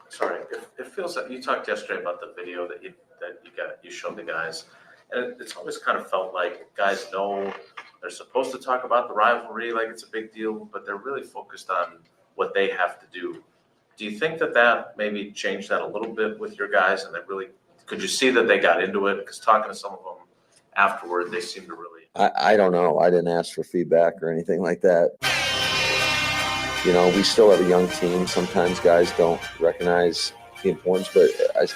Sorry, it feels like you talked yesterday about the video that you showed the guys, and it's always kind of felt like guys know they're supposed to talk about the rivalry like it's a big deal, but they're really focused on what they have to do. Do you think that maybe changed that a little bit with your guys, and could you see that they got into it? Because talking to some of them afterward, they seem to really. I don't know. I didn't ask for feedback or anything like that. You know, we still have a young team. Sometimes guys don't recognize the importance, but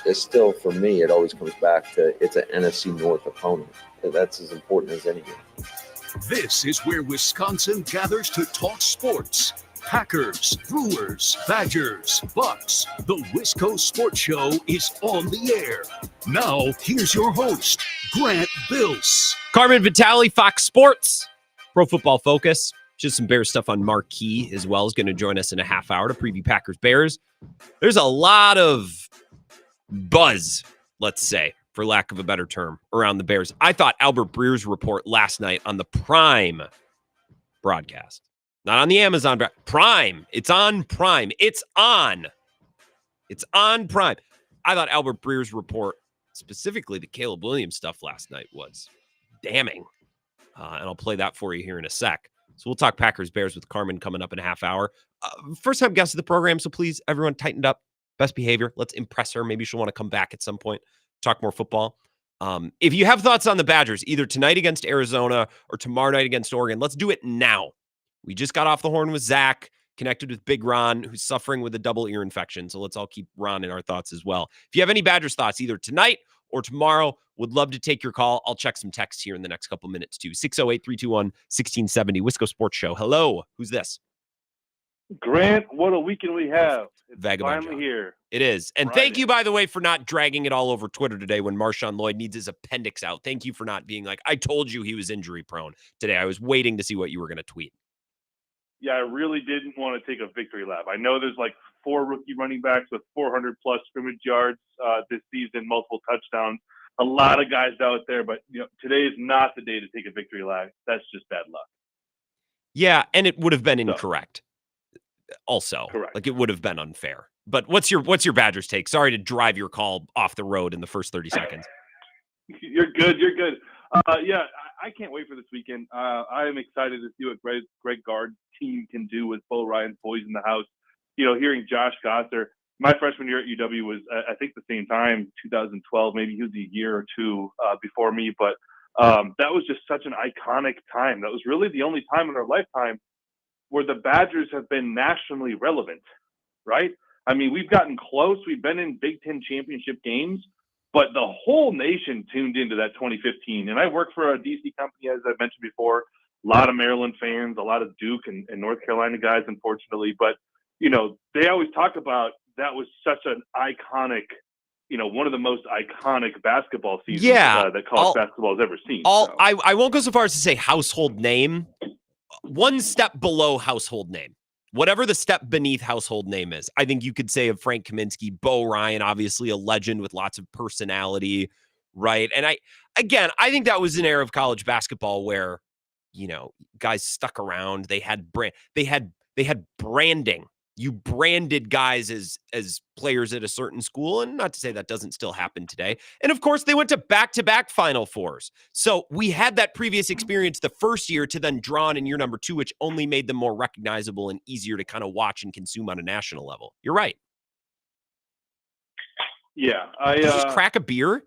it's still, for me, it always comes back to it's an NFC North opponent. That's as important as anything. This is where Wisconsin gathers to talk sports. Packers, Brewers, Badgers, Bucks. The Wisco Sports Show is on the air. Now, here's your host, Grant Bills. Heilprin Vitali, Fox Sports, Pro Football Focus. Just some Bears stuff on Marquee as well. Is going to join us in a half hour to preview Packers Bears. There's a lot of buzz, let's say, for lack of a better term, around the Bears. I thought Albert Breer's report last night on the Prime broadcast, not on the Amazon Prime. It's on Prime. It's on Prime. I thought Albert Breer's report, specifically the Caleb Williams stuff last night, was damning. And I'll play that for you here in a sec. So we'll talk Packers Bears with Carmen coming up in a half hour. First time guest of the program, so please, everyone, tighten up. Best behavior. Let's impress her. Maybe she'll want to come back at some point, talk more football. If you have thoughts on the Badgers, either tonight against Arizona or tomorrow night against Oregon, let's do it now. We just got off the horn with Zach, connected with Big Ron, who's suffering with a double ear infection. So let's all keep Ron in our thoughts as well. If you have any Badgers thoughts, either tonight or tomorrow, would love to take your call. I'll check some texts here in the next couple minutes too. 608-321-1670, Wisco Sports Show. Hello, who's this? Grant, what a weekend we have. It's Vagabond finally John. here. It is. And Friday. Thank you, by the way, for not dragging it all over Twitter today when Marshawn Lloyd needs his appendix out. Thank you for not being like, I told you he was injury prone today. I was waiting to see what you were going to tweet. Yeah, I really didn't want to take a victory lap. I know there's like 4 rookie running backs with 400-plus scrimmage yards this season, multiple touchdowns. A lot of guys out there, but today is not the day to take a victory lap. That's just bad luck. Yeah, and it would have been incorrect. Also, correct. Like it would have been unfair. But what's your Badgers take? Sorry to drive your call off the road in the first 30 seconds. You're good. Yeah, I can't wait for this weekend. I am excited to see what Greg Gard's team can do with Bo Ryan's boys in the house. Hearing Josh Gosser, my freshman year at UW was, I think, the same time, 2012. Maybe he was a year or two before me. But that was just such an iconic time. That was really the only time in our lifetime where the Badgers have been nationally relevant, right? I mean, we've gotten close. We've been in Big Ten championship games, but the whole nation tuned into that 2015. And I work for a DC company, as I mentioned before, a lot of Maryland fans, a lot of Duke and North Carolina guys, unfortunately. But, they always talk about that was such an iconic, one of the most iconic basketball seasons that college basketball has ever seen. I won't go so far as to say household name. One step below household name. Whatever the step beneath household name is, I think you could say of Frank Kaminsky, Bo Ryan, obviously a legend with lots of personality, right? And I think that was an era of college basketball where, guys stuck around. They had branding. You branded guys as players at a certain school, and not to say that doesn't still happen today. And of course, they went to back-to-back Final Fours. So we had that previous experience the first year to then draw on in year number 2, which only made them more recognizable and easier to kind of watch and consume on a national level. You're right. Yeah. Did you just crack a beer?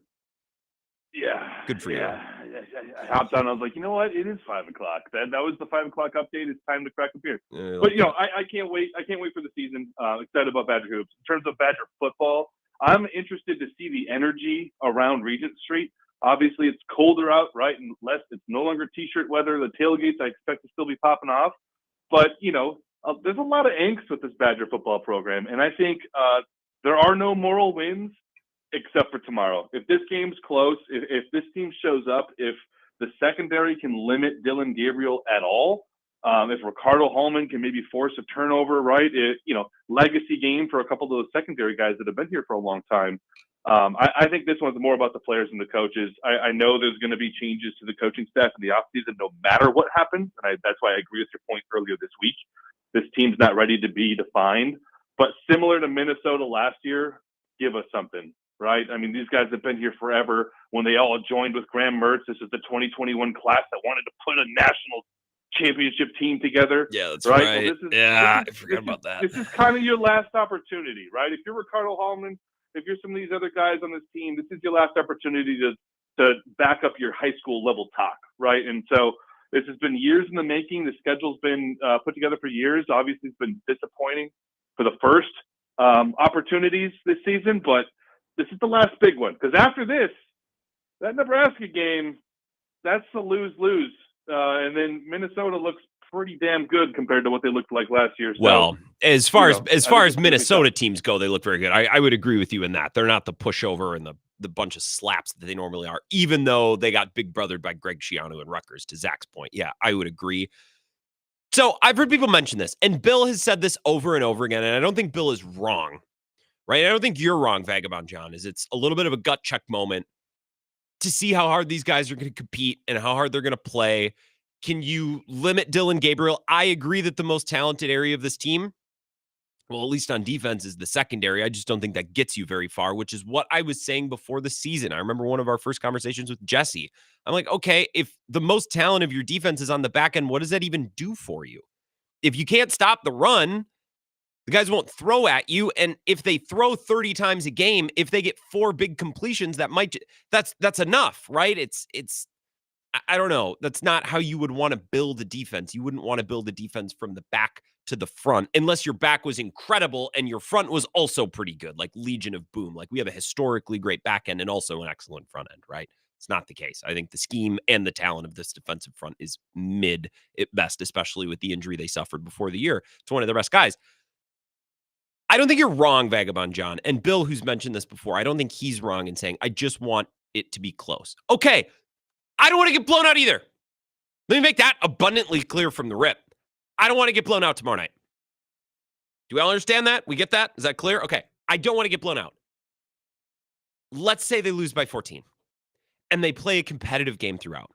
Yeah. Good for you. I hopped on. I was like, you know what? It is 5 o'clock. That was the 5 o'clock update. It's time to crack a beer. But I can't wait. I can't wait for the season. Excited about Badger hoops. In terms of Badger football, I'm interested to see the energy around Regent Street. Obviously, it's colder out, right? And it's no longer T-shirt weather. The tailgates I expect to still be popping off. But there's a lot of angst with this Badger football program, and I think there are no moral wins except for tomorrow. If this game's close, if this team shows up, if the secondary can limit Dylan Gabriel at all, If Ricardo Hallman can maybe force a turnover, right? Legacy game for a couple of those secondary guys that have been here for a long time. I think this one's more about the players and the coaches. I know there's going to be changes to the coaching staff in the offseason no matter what happens. And that's why I agree with your point earlier this week. This team's not ready to be defined. But similar to Minnesota last year, give us something, right? I mean, these guys have been here forever. When they all joined with Graham Mertz, this is the 2021 class that wanted to put a national championship team together. Yeah, that's right. right. I forgot about that. This is kind of your last opportunity, right? If you're Ricardo Hallman, if you're some of these other guys on this team, this is your last opportunity to back up your high school level talk, right? And so this has been years in the making. The schedule's been put together for years. Obviously, it's been disappointing for the first opportunities this season, but this is the last big one. Because after this, that Nebraska game, that's a lose-lose. And then Minnesota looks pretty damn good compared to what they looked like last year. So, well, as far as it's Minnesota teams go, they look very good. I would agree with you in that. They're not the pushover and the bunch of slaps that they normally are, even though they got big brothered by Greg Schiano and Rutgers, to Zach's point. Yeah, I would agree. So I've heard people mention this, and Bill has said this over and over again, and I don't think Bill is wrong, right? I don't think you're wrong, Vagabond John, it's a little bit of a gut check moment to see how hard these guys are going to compete and how hard they're going to play. Can you limit Dylan Gabriel? I agree that the most talented area of this team, well, at least on defense, is the secondary. I just don't think that gets you very far, which is what I was saying before the season. I remember one of our first conversations with Jesse. I'm like, okay, if the most talent of your defense is on the back end, what does that even do for you? If you can't stop the run, the guys won't throw at you. And if they throw 30 times a game, if they get 4 big completions, that's enough, right? I don't know. That's not how you would want to build a defense. You wouldn't want to build a defense from the back to the front unless your back was incredible and your front was also pretty good, like Legion of Boom. Like we have a historically great back end and also an excellent front end, right? It's not the case. I think the scheme and the talent of this defensive front is mid at best, especially with the injury they suffered before the year. It's one of the best guys. I don't think you're wrong, Vagabond John. And Bill, who's mentioned this before, I don't think he's wrong in saying, I just want it to be close. Okay. I don't want to get blown out either. Let me make that abundantly clear from the rip. I don't want to get blown out tomorrow night. Do we all understand that? We get that? Is that clear? Okay. I don't want to get blown out. Let's say they lose by 14 and they play a competitive game throughout.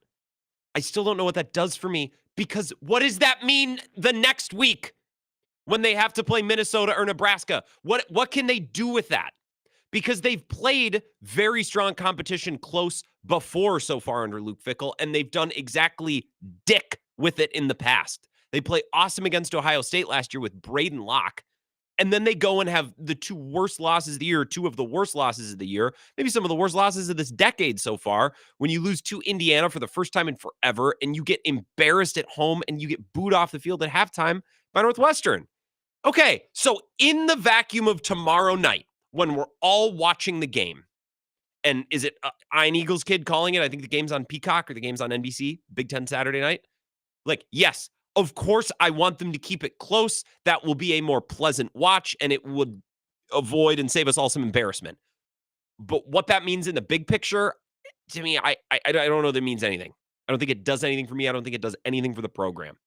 I still don't know what that does for me because what does that mean the next week when they have to play Minnesota or Nebraska? What can they do with that? Because they've played very strong competition close before so far under Luke Fickell, and they've done exactly dick with it in the past. They play awesome against Ohio State last year with Braden Locke, and then they go and have the 2 worst losses of the year, 2 of the worst losses of the year, maybe some of the worst losses of this decade so far, when you lose to Indiana for the first time in forever, and you get embarrassed at home, and you get booed off the field at halftime by Northwestern. Okay, so in the vacuum of tomorrow night, when we're all watching the game, and is it Iron Eagles kid calling it? I think the game's on Peacock or the game's on NBC, Big Ten Saturday night. Like, yes, of course, I want them to keep it close. That will be a more pleasant watch, and it would avoid and save us all some embarrassment. But what that means in the big picture, to me, I don't know that it means anything. I don't think it does anything for me. I don't think it does anything for the program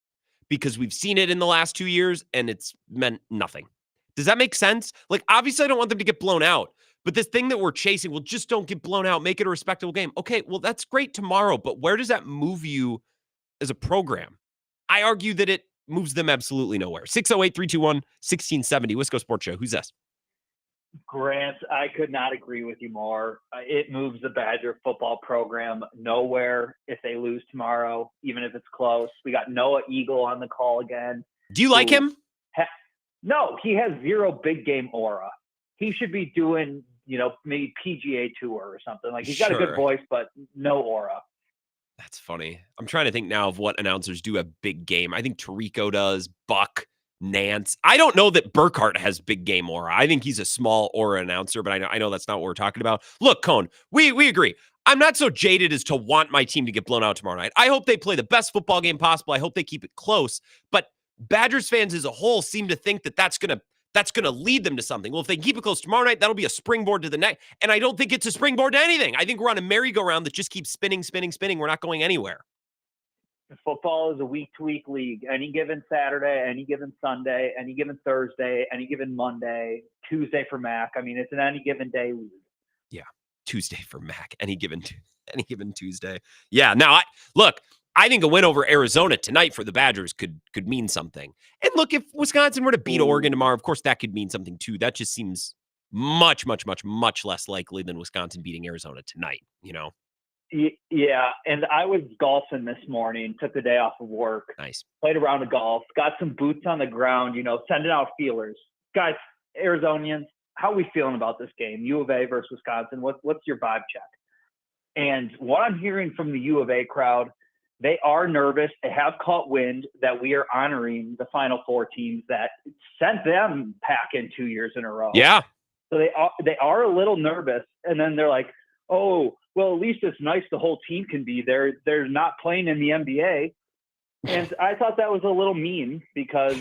because we've seen it in the last 2 years, and it's meant nothing. Does that make sense? Like, obviously, I don't want them to get blown out, but this thing that we're chasing, well, just don't get blown out. Make it a respectable game. Okay, well, that's great tomorrow, but where does that move you as a program? I argue that it moves them absolutely nowhere. 608-321-1670, Wisco Sports Show. Who's this? Grant, I could not agree with you more. It moves the Badger football program nowhere if they lose tomorrow, even if it's close. We got Noah Eagle on the call again. Do you like him? No, he has zero big game aura. He should be doing, maybe PGA Tour or something. Like, he's got a good voice, but no aura. That's funny. I'm trying to think now of what announcers do have big game. I think Tirico does, Buck, Nance. I don't know that Burkhart has big game aura. I think he's a small aura announcer, but I know that's not what we're talking about. Look, Cone, we agree. I'm not so jaded as to want my team to get blown out tomorrow night. I hope they play the best football game possible. I hope they keep it close, but Badgers fans as a whole seem to think that that's going to lead them to something. Well, if they keep it close tomorrow night, that'll be a springboard to the next. And I don't think it's a springboard to anything. I think we're on a merry-go-round that just keeps spinning. We're not going anywhere. Football is a week-to-week league. Any given Saturday, any given Sunday, any given Thursday, any given Monday, Tuesday for Mac. I mean, it's an any given day league. Yeah, Tuesday for Mac. Any given Tuesday. Yeah. Now, I think a win over Arizona tonight for the Badgers could mean something. And look, if Wisconsin were to beat Oregon tomorrow, of course that could mean something too. That just seems much, much, much, much less likely than Wisconsin beating Arizona tonight. Yeah, and I was golfing this morning, took the day off of work. Nice. Played a round of golf, got some boots on the ground, sending out feelers. Guys, Arizonians, how are we feeling about this game? U of A versus Wisconsin, what's your vibe check? And what I'm hearing from the U of A crowd, they are nervous. They have caught wind that we are honoring the Final Four teams that sent them packing 2 years in a row. Yeah. So they are a little nervous, and then they're like, oh, well, at least it's nice the whole team can be there. They're not playing in the NBA. And I thought that was a little mean because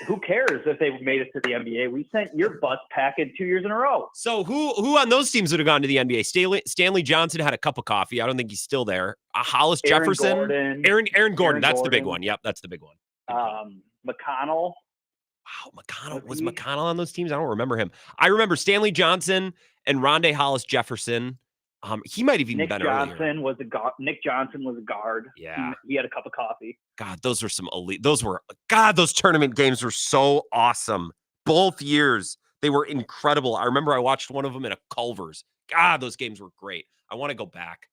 who cares if they made it to the NBA? We sent your butts packing 2 years in a row. So who on those teams would have gone to the NBA? Stanley Johnson had a cup of coffee. I don't think he's still there. Hollis Jefferson. Aaron Gordon. That's the big one. Yep, that's the big one. McConnell. Wow, McConnell. Was McConnell on those teams? I don't remember him. I remember Stanley Johnson and Rondé Hollis Jefferson. He might have even been earlier. Nick Johnson was a guard. Yeah. He had a cup of coffee. God, those were some elite. Those tournament games were so awesome. Both years. They were incredible. I remember I watched one of them in a Culver's. God, those games were great. I want to go back.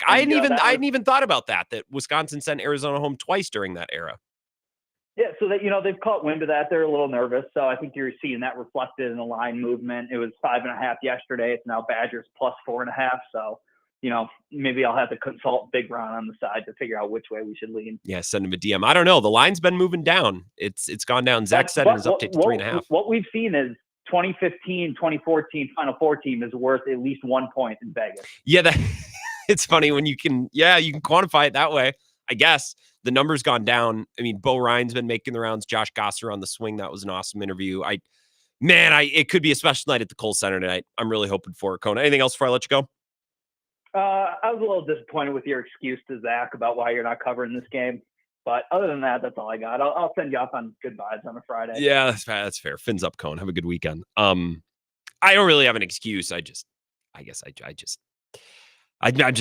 I hadn't even thought about that Wisconsin sent Arizona home twice during that era. Yeah, so that they've caught wind of that. They're a little nervous. So I think you're seeing that reflected in the line movement. It was 5.5 yesterday. It's now Badgers plus 4.5. So, maybe I'll have to consult Big Ron on the side to figure out which way we should lean. Yeah, send him a DM. I don't know. The line's been moving down. It's gone down. Zach said it was up to 3.5. What we've seen is 2015, 2014 Final Four team is worth at least 1 point in Vegas. Yeah, it's funny when you can quantify it that way. I guess the number's gone down. I mean, Bo Ryan's been making the rounds. Josh Gosser on the swing. That was an awesome interview. It could be a special night at the Kohl Center tonight. I'm really hoping for it. Kona, anything else before I let you go? I was a little disappointed with your excuse to Zach about why you're not covering this game. But other than that, that's all I got. I'll send you off on good vibes on a Friday. Yeah, that's fair. Fins up, Cone. Have a good weekend. I don't really have an excuse. I'm just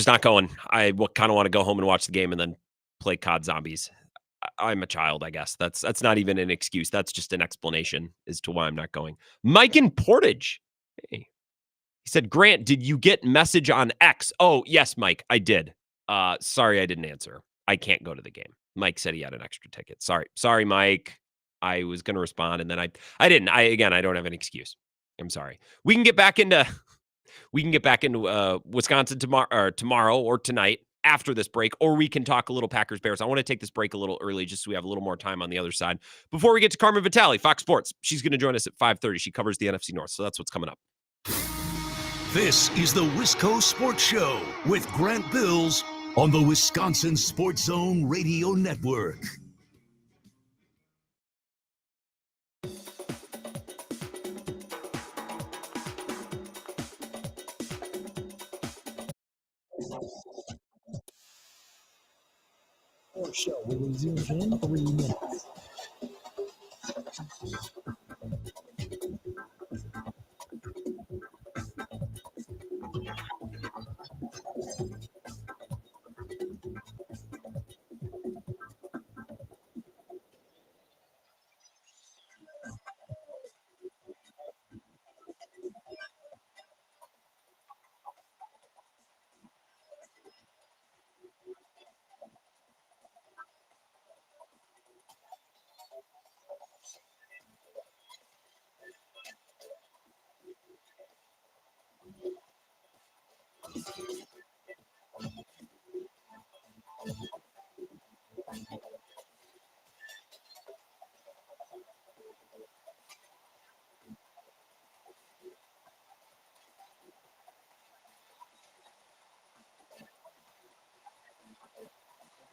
not going. I kind of want to go home and watch the game and then play COD Zombies. I'm a child, I guess. That's not even an excuse. That's just an explanation as to why I'm not going. Mike in Portage. Hey. He said, Grant, did you get message on X? Oh, yes, Mike, I did. Sorry I didn't answer. I can't go to the game. Mike said he had an extra ticket. Sorry, Mike. I was going to respond and then I didn't. I don't have an excuse. I'm sorry. We can get back into Wisconsin tomorrow or tonight after this break, or we can talk a little Packers Bears. I want to take this break a little early just so we have a little more time on the other side. Before we get to Heilprin Vitali, Fox Sports, she's going to join us at 5:30. She covers the NFC North, so that's what's coming up. This is the Wisco Sports Show with Grant Bills on the Wisconsin Sports Zone Radio Network. Sports Show will resume in 3 minutes.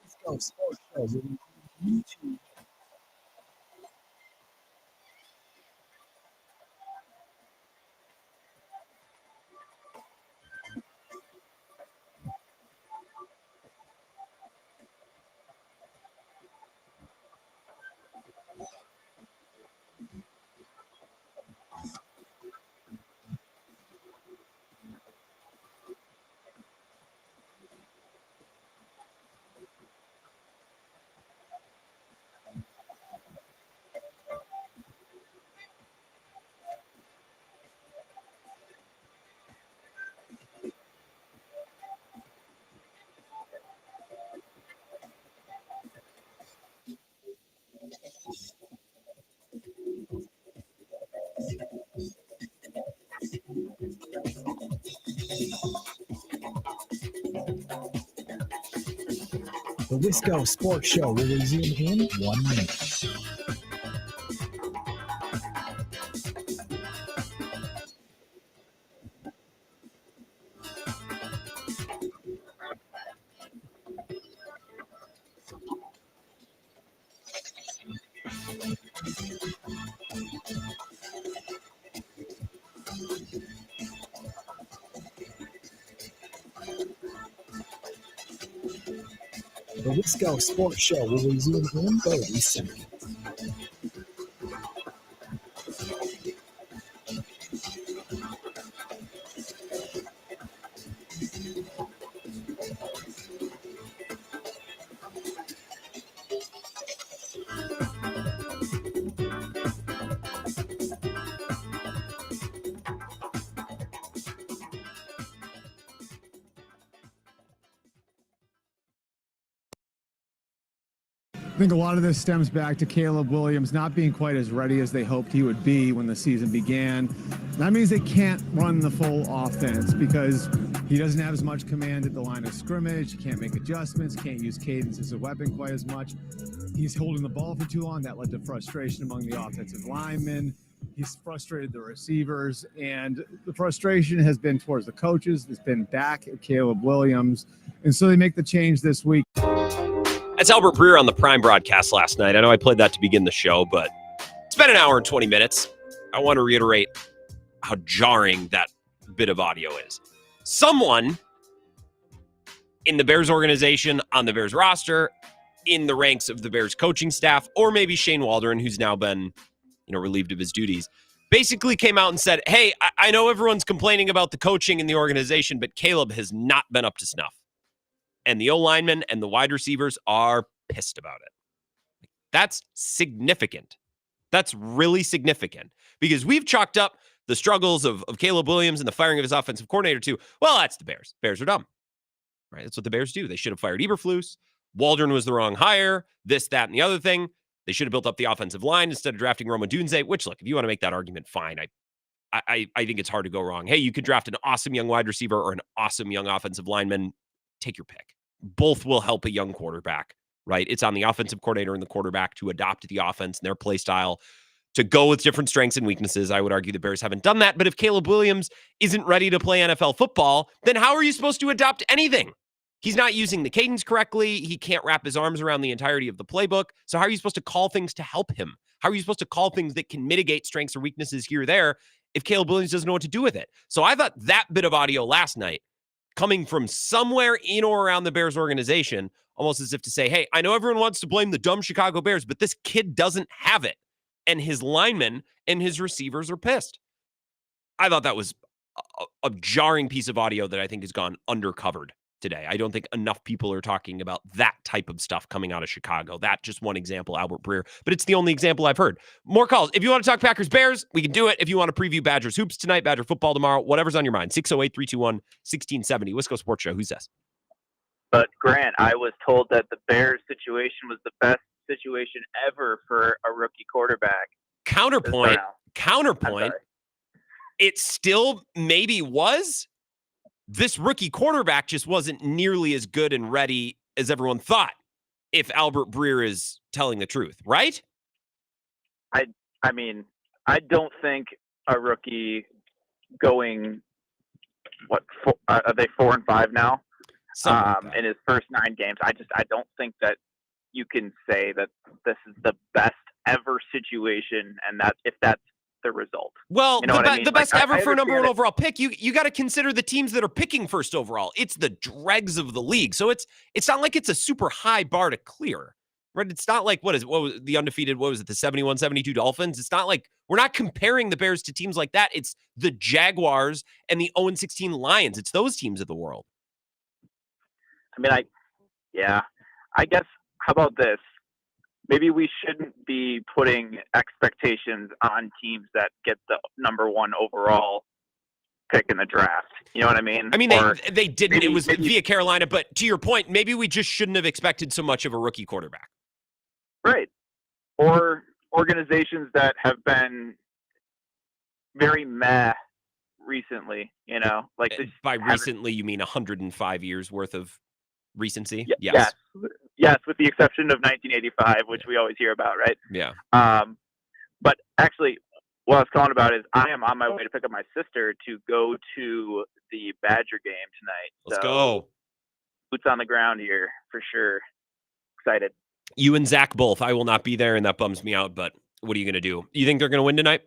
Sports Show will resume in 2 minutes. The Wisco Sports Show will resume in 1 minute. The Wisco Sports Show will resume in 30 seconds. I think a lot of this stems back to Caleb Williams not being quite as ready as they hoped he would be when the season began. That means they can't run the full offense because he doesn't have as much command at the line of scrimmage. He can't make adjustments, can't use cadence as a weapon quite as much. He's holding the ball for too long. That led to frustration among the offensive linemen. He's frustrated the receivers, and the frustration has been towards the coaches. It's been back at Caleb Williams. And so they make the change this week. That's Albert Breer on the Prime broadcast last night. I know I played that to begin the show, but it's been an hour and 20 minutes. I want to reiterate how jarring that bit of audio is. Someone in the Bears organization, on the Bears roster, in the ranks of the Bears coaching staff, or maybe Shane Waldron, who's now been, relieved of his duties, basically came out and said, hey, I know everyone's complaining about the coaching in the organization, but Caleb has not been up to snuff. And the O-linemen and the wide receivers are pissed about it. That's significant. That's really significant because we've chalked up the struggles of Caleb Williams and the firing of his offensive coordinator to, well, that's the Bears. Bears are dumb, right? That's what the Bears do. They should have fired Eberflus. Waldron was the wrong hire, this, that, and the other thing. They should have built up the offensive line instead of drafting Roma Dunze, which, look, if you want to make that argument, fine. I think it's hard to go wrong. Hey, you could draft an awesome young wide receiver or an awesome young offensive lineman. Take your pick. Both will help a young quarterback, right? It's on the offensive coordinator and the quarterback to adopt the offense and their play style to go with different strengths and weaknesses. I would argue the Bears haven't done that. But if Caleb Williams isn't ready to play NFL football, then how are you supposed to adopt anything? He's not using the cadence correctly. He can't wrap his arms around the entirety of the playbook. So how are you supposed to call things to help him? How are you supposed to call things that can mitigate strengths or weaknesses here or there if Caleb Williams doesn't know what to do with it? So I thought that bit of audio last night, coming from somewhere in or around the Bears organization, almost as if to say, hey, I know everyone wants to blame the dumb Chicago Bears, but this kid doesn't have it. And his linemen and his receivers are pissed. I thought that was a jarring piece of audio that I think has gone undercovered today. I don't think enough people are talking about that type of stuff coming out of Chicago. That just one example, Albert Breer, but it's the only example I've heard. More calls. If you want to talk Packers Bears, we can do it. If you want to preview Badgers hoops tonight, Badger football tomorrow, whatever's on your mind. 608-321-1670. Wisco Sports Show. Who's this? But Grant, I was told that the Bears situation was the best situation ever for a rookie quarterback. Counterpoint. It still maybe was. This rookie quarterback just wasn't nearly as good and ready as everyone thought, if Albert Breer is telling the truth, right? I mean, I don't think a rookie going, are they 4-5 now? In his first 9 games. I don't think that you can say that this is the best ever situation and that if that's the result. Well, you know what I mean? The best ever for number 1 it. overall pick. You got to consider the teams that are picking first overall. It's the dregs of the league. So it's not like it's a super high bar to clear, right? It's not like, what was the undefeated, the 71-72 Dolphins? It's not like we're not comparing the Bears to teams like that. It's the Jaguars and the 0-16 Lions. It's those teams of the world. I mean, I guess, how about this? Maybe we shouldn't be putting expectations on teams that get the number 1 overall pick in the draft. You know what I mean? I mean, they didn't. It was via Carolina. But to your point, maybe we just shouldn't have expected so much of a rookie quarterback. Right. Or organizations that have been very meh recently, like this. By recently, you mean 105 years worth of recency? Yes. Yes, with the exception of 1985, which we always hear about, right? Yeah. But actually, what I was calling about is I am on my way to pick up my sister to go to the Badger game tonight. Let's So, go. boots on the ground here for sure. Excited. You and Zach both. I will not be there, and that bums me out. But what are you going to do? You think they're going to win tonight?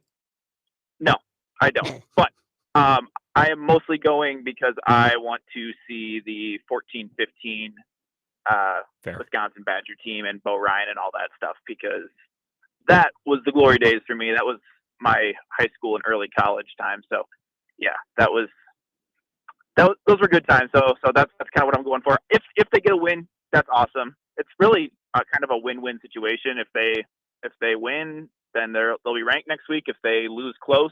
No, I don't. But I am mostly going because I want to see the 14-15 Wisconsin Badger team and Bo Ryan and all that stuff, because that was the glory days for me. That was my high school and early college time. So, yeah, those were good times. So that's kind of what I'm going for. If they get a win, that's awesome. It's really kind of a win-win situation. If they win, then they'll be ranked next week. If they lose close,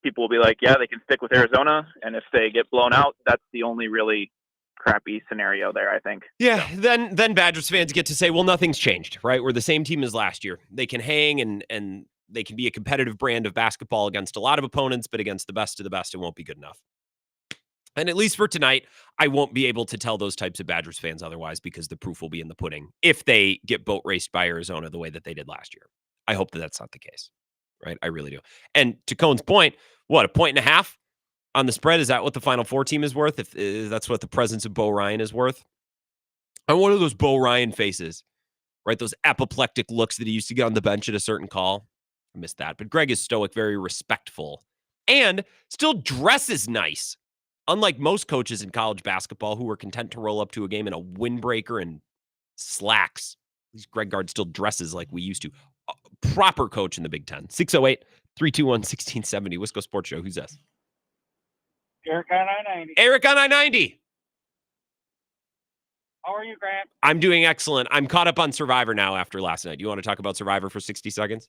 people will be like, yeah, they can stick with Arizona. And if they get blown out, that's the only really crappy scenario there, I think. Yeah, then Badgers fans get to say, well, nothing's changed, right? We're the same team as last year. They can hang and they can be a competitive brand of basketball against a lot of opponents, but against the best of the best, it won't be good enough. And at least for tonight, I won't be able to tell those types of Badgers fans otherwise, because the proof will be in the pudding if they get boat raced by Arizona the way that they did last year. I hope that that's not the case, right? I really do. And to Cohn's point, what, 1.5 on the spread? Is that what the Final Four team is worth? If that's what the presence of Bo Ryan is worth? I'm one of those Bo Ryan faces, right? Those apoplectic looks that he used to get on the bench at a certain call. I missed that. But Greg is stoic, very respectful, and still dresses nice. Unlike most coaches in college basketball who were content to roll up to a game in a windbreaker and slacks. At least Greg Gard still dresses like we used to. A proper coach in the Big Ten. 608-321-1670. Wisco Sports Show. Who's this? Eric on I-90. Eric on I-90. How are you, Grant? I'm doing excellent. I'm caught up on Survivor now after last night. You want to talk about Survivor for 60 seconds?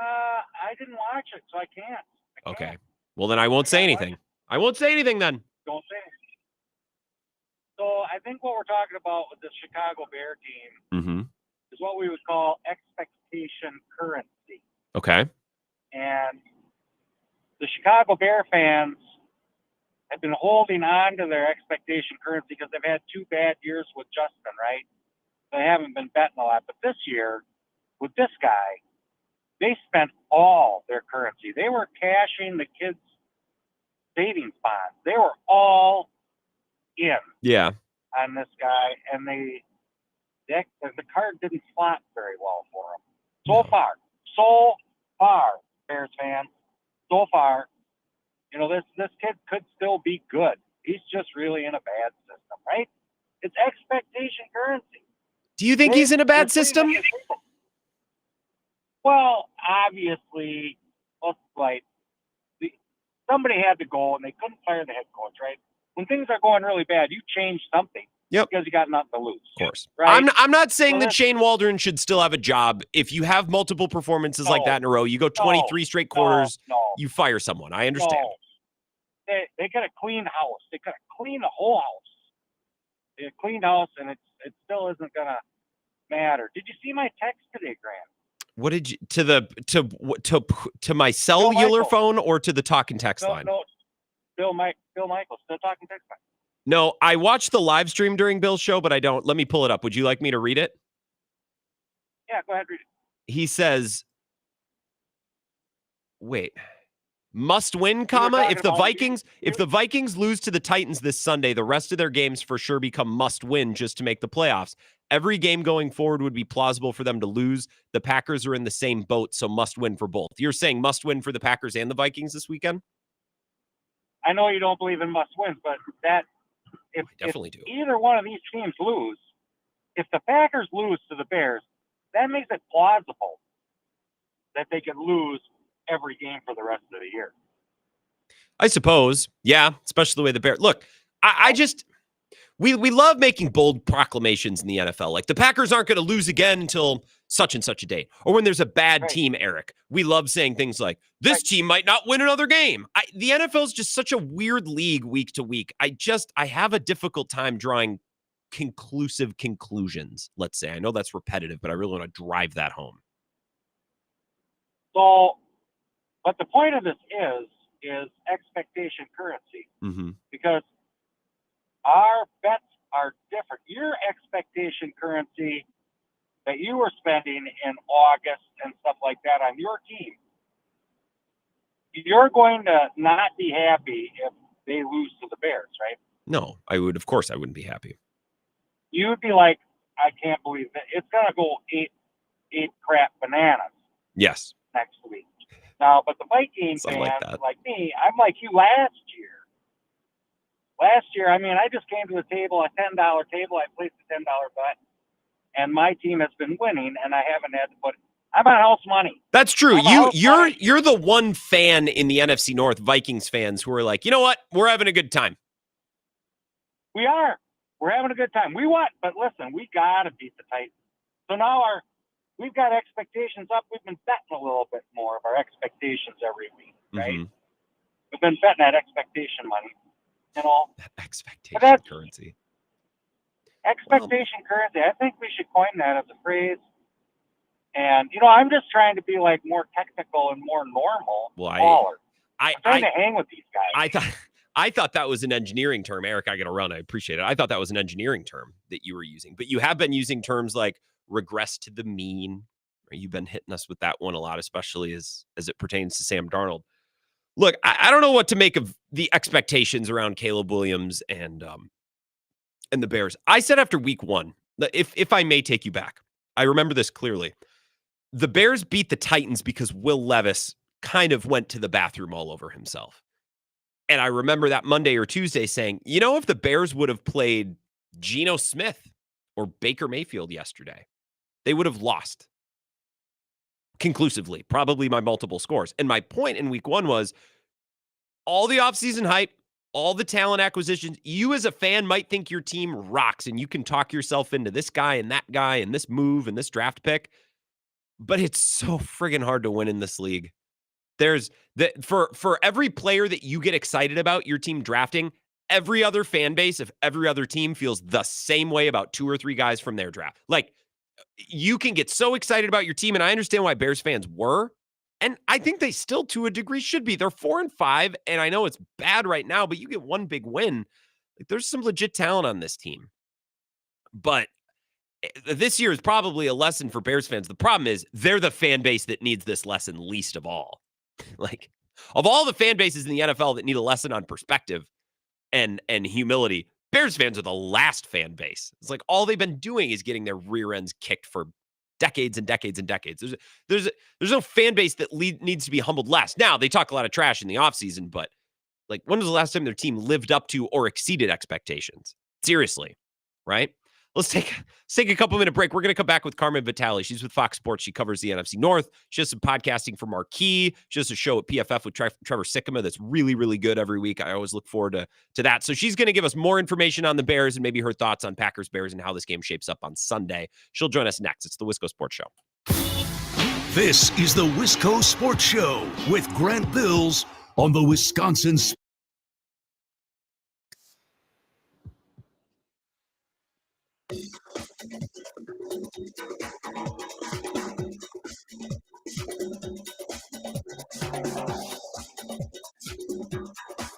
I didn't watch it, so I can't. Okay. Well, then I won't say anything. I won't say anything then. Don't say anything. So I think what we're talking about with the Chicago Bear team is what we would call expectation currency. Okay. And the Chicago Bear fans have been holding on to their expectation currency because they've had 2 bad years with Justin, right? They haven't been betting a lot. But this year, with this guy, they spent all their currency. They were cashing the kids' savings bonds. They were all in on this guy, and the card didn't slot very well for him. So far, Bears fans, so far, this kid could still be good. He's just really in a bad system, right? It's expectation currency. Do you think he's in a bad system? Well, obviously, somebody had to go, and they couldn't fire the head coach, right? When things are going really bad, you change something because you got nothing to lose. Of course. Right? I'm not saying that Shane Waldron should still have a job. If you have multiple performances like that in a row, you go 23 straight quarters, you fire someone. I understand. They got a clean house. They got to clean the whole house. They got a clean house, and it still isn't going to matter. Did you see my text today, Grant? What did you to my cellular phone or to the talk and text line? No, Bill Michaels still talking text line. No, I watched the live stream during Bill's show, but I don't. Let me pull it up. Would you like me to read it? Yeah, go ahead, read it. He says, wait. Must win, comma, if the Vikings lose to the Titans this Sunday, the rest of their games for sure become must win just to make the playoffs. Every game going forward would be plausible for them to lose. The Packers are in the same boat, so must win for both. You're saying must win for the Packers and the Vikings this weekend? I know you don't believe in must wins, but if either one of these teams lose, if the Packers lose to the Bears, that makes it plausible that they could lose every game for the rest of the year. I suppose. Yeah, especially the way the Bears look. I just we love making bold proclamations in the NFL. Like the Packers aren't going to lose again until such and such a date. Or when there's a bad team, Eric. We love saying things like this team might not win another game. The NFL is just such a weird league week to week. I have a difficult time drawing conclusive conclusions, let's say. I know that's repetitive, but I really want to drive that home. So, but the point of this is expectation currency, because our bets are different. Your expectation currency that you were spending in August and stuff like that on your team, you're going to not be happy if they lose to the Bears, right? No, of course I wouldn't be happy. You'd be like, I can't believe that it's going to go eight crap bananas Yes. next week. Now, but the Viking Something fans, like that. like me, I'm like you last year. Last year, I mean, I just came to a table, a $10 table. I placed a $10 bet, and my team has been winning, and I haven't had to put. I'm on house money. That's true. You're the one fan in the NFC North, Vikings fans, who are like, you know what? We're having a good time. We are. We're having a good time. We won, but listen, we got to beat the Titans. So now we've got expectations up. We've been betting a little bit more of our expectations every week, right? Mm-hmm. We've been betting that expectation money, you know. Expectation currency. Expectation currency. I think we should coin that as a phrase. And, you know, I'm just trying to be like more technical and more normal. Well, I'm trying to hang with these guys. I thought that was an engineering term. Eric, I got to run. I appreciate it. I thought that was an engineering term that you were using, but you have been using terms like regress to the mean. You've been hitting us with that one a lot, especially as it pertains to Sam Darnold. Look, I don't know what to make of the expectations around Caleb Williams and the Bears. I said after week one, if I may take you back, I remember this clearly. The Bears beat the Titans because Will Levis kind of went to the bathroom all over himself. And I remember that Monday or Tuesday saying, you know, if the Bears would have played Geno Smith or Baker Mayfield yesterday, they would have lost conclusively, probably by multiple scores. And my point in week one was all the offseason hype, all the talent acquisitions, you as a fan might think your team rocks and you can talk yourself into this guy and that guy and this move and this draft pick. But it's so friggin' hard to win in this league. There's for every player that you get excited about your team drafting, every other fan base of every other team feels the same way about 2 or 3 guys from their draft. Like, you can get so excited about your team, and I understand why Bears fans were, and I think they still, to a degree, should be. They're 4-5, and I know it's bad right now, but you get one big win. Like, there's some legit talent on this team. But this year is probably a lesson for Bears fans. The problem is they're the fan base that needs this lesson least of all. Like, of all the fan bases in the NFL that need a lesson on perspective and humility, Bears fans are the last fan base. It's like all they've been doing is getting their rear ends kicked for decades and decades and decades. There's no fan base that needs to be humbled less. Now, they talk a lot of trash in the offseason, but like, when was the last time their team lived up to or exceeded expectations? Seriously, right? Let's take a couple-minute break. We're going to come back with Heilprin Vitali. She's with Fox Sports. She covers the NFC North. She does some podcasting for Marquee. She does a show at PFF with Trevor Sikkema that's really, really good every week. I always look forward to that. So she's going to give us more information on the Bears and maybe her thoughts on Packers-Bears and how this game shapes up on Sunday. She'll join us next. It's the Wisco Sports Show. This is the Wisco Sports Show with Grant Bills on the Wisconsin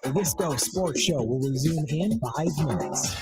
The Wisco Sports Show will resume in 5 minutes.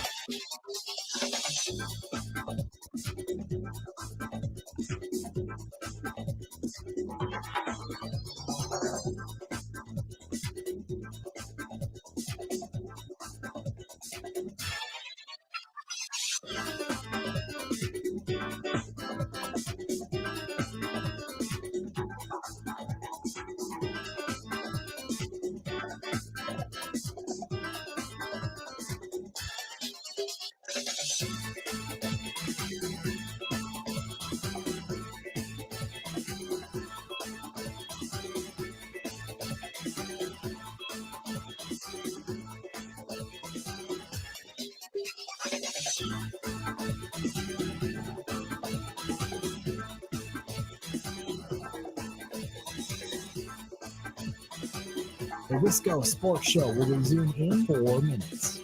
The Wisco Sports Show will resume in 4 minutes.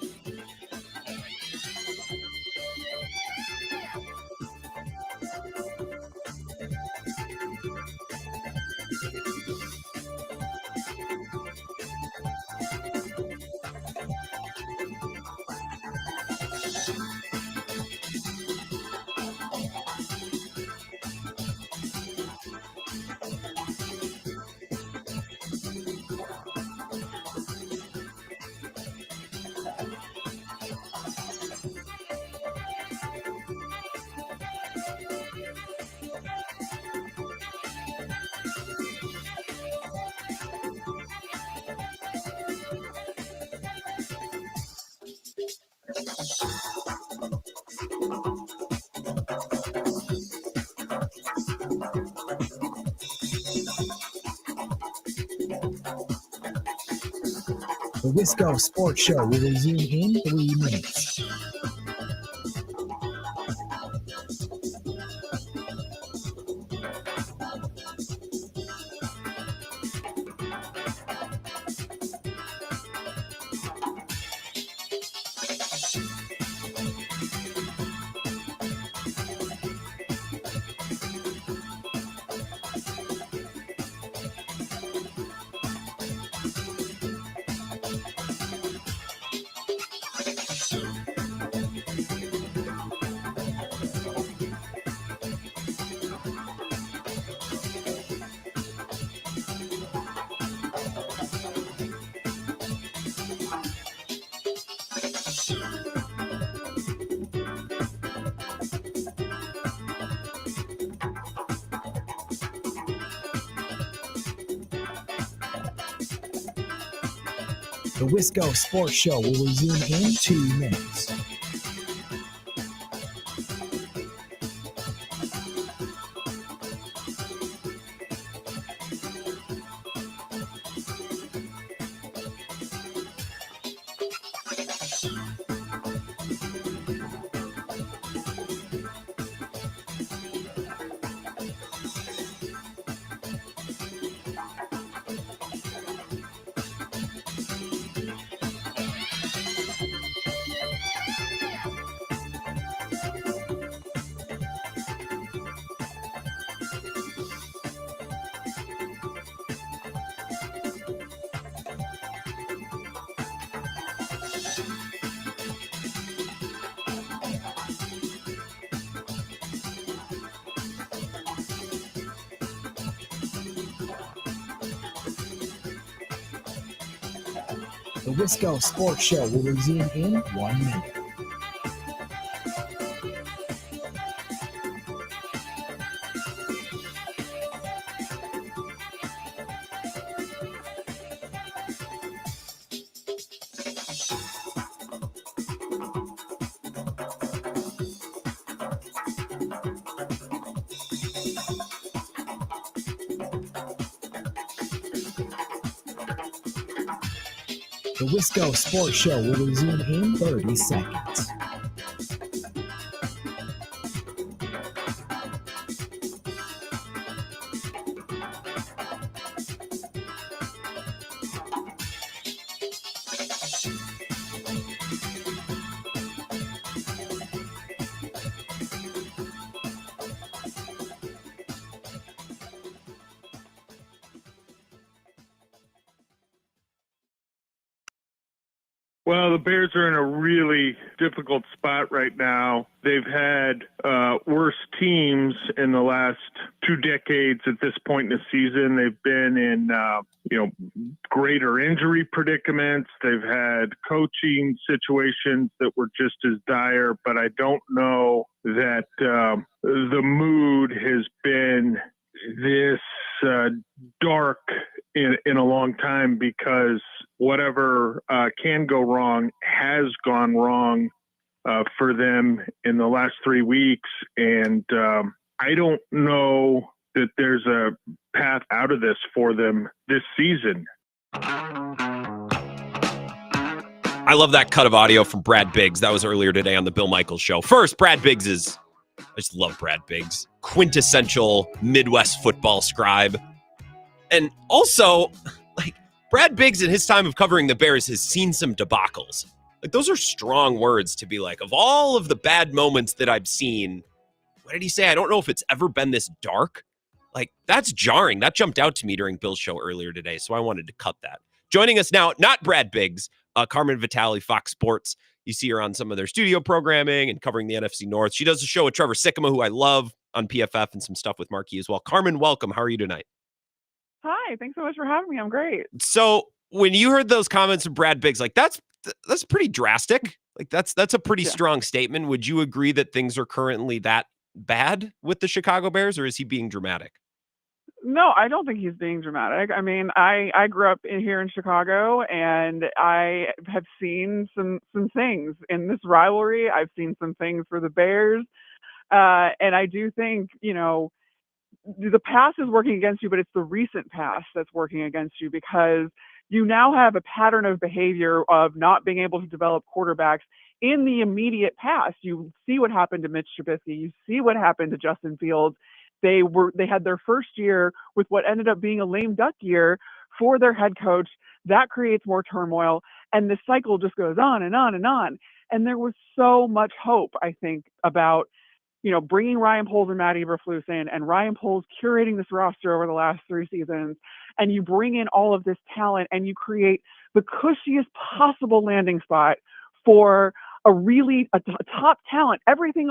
The Wisco Sports Show will resume in 3 minutes. The Wisco Sports Show will resume in 2 minutes. The Wisco Sports Show will resume in 1 minute. The Wisco Sports Show will resume in 30 seconds. Well, the Bears are in a really difficult spot right now. They've had worse teams in the last 2 decades at this point in the season. They've been in, greater injury predicaments. They've had coaching situations that were just as dire, but I don't know that the mood has been this dark in a long time, because whatever can go wrong has gone wrong for them in the last 3 weeks. And I don't know that there's a path out of this for them this season. I love that cut of audio from Brad Biggs. That was earlier today on the Bill Michaels show. First, Brad Biggs is, I just love Brad Biggs, quintessential Midwest football scribe. And also, like, Brad Biggs in his time of covering the Bears has seen some debacles. Like, those are strong words to be like, of all of the bad moments that I've seen, what did he say? I don't know if it's ever been this dark. Like, that's jarring. That jumped out to me during Bill's show earlier today, so I wanted to cut that. Joining us now, not Brad Biggs, Heilprin Vitali, Fox Sports. You see her on some of their studio programming and covering the NFC North. She does a show with Trevor Sikkema, who I love, on PFF, and some stuff with Marquee as well. Carmen, welcome. How are you tonight? Hi, thanks so much for having me. I'm great. So when you heard those comments from Brad Biggs, like that's pretty drastic. Like that's a pretty strong statement. Would you agree that things are currently that bad with the Chicago Bears, or is he being dramatic? No, I don't think he's being dramatic. I mean, I grew up here in Chicago, and I have seen some things in this rivalry. I've seen some things for the Bears, and I do think, the past is working against you, but it's the recent past that's working against you, because you now have a pattern of behavior of not being able to develop quarterbacks in the immediate past. You see what happened to Mitch Trubisky. You see what happened to Justin Fields. They had their first year with what ended up being a lame duck year for their head coach. That creates more turmoil, and the cycle just goes on and on and on. And there was so much hope, I think, about, bringing Ryan Poles and Matt Eberflus in, and Ryan Poles curating this roster over the last 3 seasons. And you bring in all of this talent and you create the cushiest possible landing spot for a top talent. Everything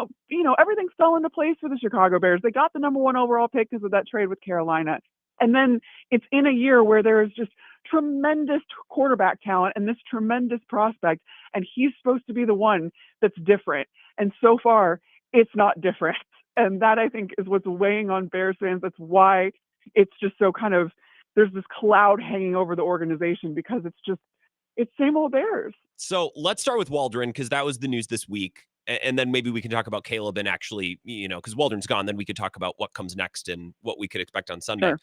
fell into place for the Chicago Bears. They got the number 1 overall pick because of that trade with Carolina. And then it's in a year where there is just tremendous quarterback talent and this tremendous prospect, and he's supposed to be the one that's different. And so far, it's not different. And that, I think, is what's weighing on Bears fans. That's why it's just so kind of, there's this cloud hanging over the organization, because it's same old Bears. So let's start with Waldron, because that was the news this week. And then maybe we can talk about Caleb and actually, because Waldron's gone, then we could talk about what comes next and what we could expect on Sunday. Sure.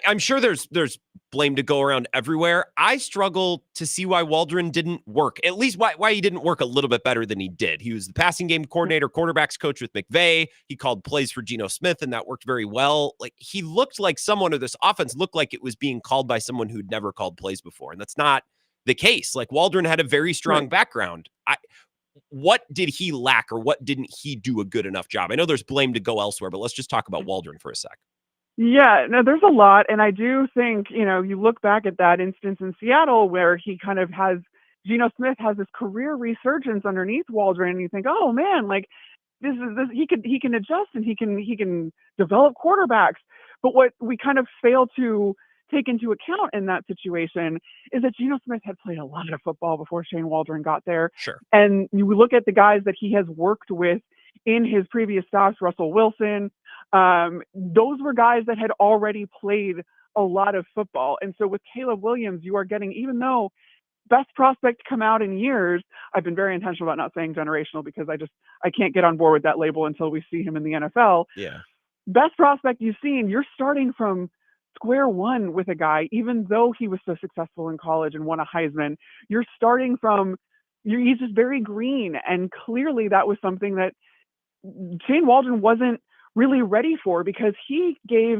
I'm sure there's blame to go around everywhere. I struggle to see why Waldron didn't work, at least why he didn't work a little bit better than he did. He was the passing game coordinator, quarterbacks coach with McVay. He called plays for Geno Smith, and that worked very well. Like, he looked like someone, or this offense looked like it was being called by someone who'd never called plays before. And that's not the case. Like, Waldron had a very strong background. What did he lack, or what didn't he do a good enough job? I know there's blame to go elsewhere, but let's just talk about Waldron for a sec. Yeah, no, there's a lot. And I do think, you look back at that instance in Seattle where he kind of Geno Smith has this career resurgence underneath Waldron, and you think, oh man, like this he can adjust and he can develop quarterbacks. But what we kind of fail to take into account in that situation is that Geno Smith had played a lot of football before Shane Waldron got there. Sure. And you look at the guys that he has worked with in his previous stops, Russell Wilson, those were guys that had already played a lot of football. And so with Caleb Williams, you are getting, even though best prospect to come out in years, I've been very intentional about not saying generational, because I can't get on board with that label until we see him in the NFL. Yeah. Best prospect you've seen, you're starting from square one with a guy, even though he was so successful in college and won a Heisman. You're starting from, he's just very green. And clearly that was something that Shane Waldron wasn't really ready for, because he gave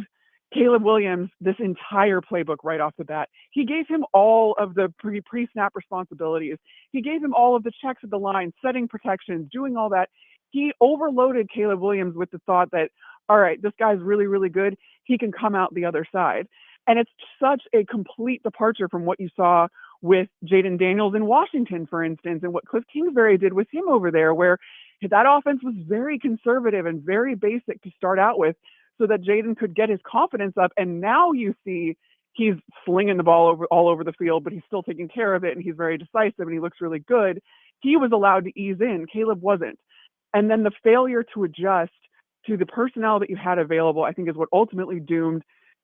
Caleb Williams this entire playbook right off the bat. He gave him all of the pre-snap responsibilities. He gave him all of the checks at the line, setting protections, doing all that. He overloaded Caleb Williams with the thought that, all right, this guy's really, really good. He can come out the other side. And it's such a complete departure from what you saw with Jaden Daniels in Washington, for instance, and what Cliff Kingsbury did with him over there, where that offense was very conservative and very basic to start out with, so that Jaden could get his confidence up. And now you see he's slinging the ball all over the field, but he's still taking care of it, and he's very decisive, and he looks really good. He was allowed to ease in. Caleb wasn't. And then the failure to adjust to the personnel that you had available, I think, is what ultimately doomed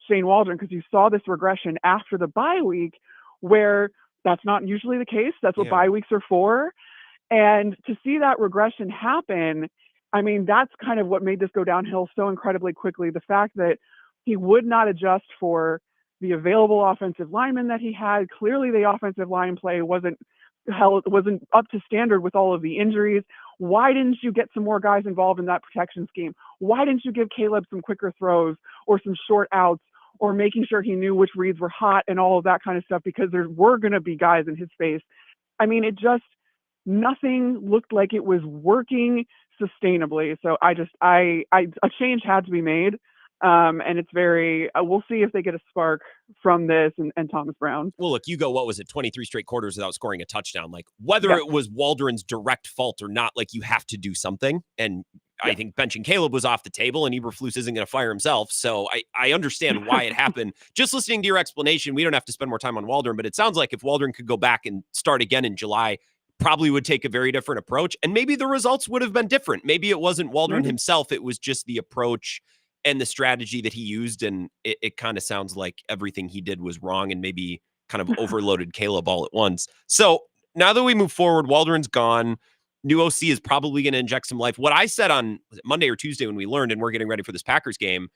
Shane Waldron, because you saw this regression after the bye week, where that's not usually the case. That's what bye weeks are for. And to see that regression happen, I mean, that's kind of what made this go downhill so incredibly quickly. The fact that he would not adjust for the available offensive linemen that he had. Clearly the offensive line play wasn't up to standard with all of the injuries. Why didn't you get some more guys involved in that protection scheme? Why didn't you give Caleb some quicker throws or some short outs, or making sure he knew which reads were hot and all of that kind of stuff? Because there were going to be guys in his face. I mean, nothing looked like it was working sustainably. So a change had to be made. And it's we'll see if they get a spark from this and Thomas Brown. Well, look, you go, 23 straight quarters without scoring a touchdown. Like, whether it was Waldron's direct fault or not, like, you have to do something. And I think benching Caleb was off the table, and Eberflus isn't going to fire himself. So I understand why it happened. Just listening to your explanation, we don't have to spend more time on Waldron, but it sounds like if Waldron could go back and start again in July, probably would take a very different approach, and maybe the results would have been different. Maybe it wasn't Waldron himself. It was just the approach and the strategy that he used. And it kind of sounds like everything he did was wrong, and maybe kind of overloaded Caleb all at once. So now that we move forward, Waldron's gone. New OC is probably going to inject some life. What I said on Monday or Tuesday when we learned, and we're getting ready for this Packers game,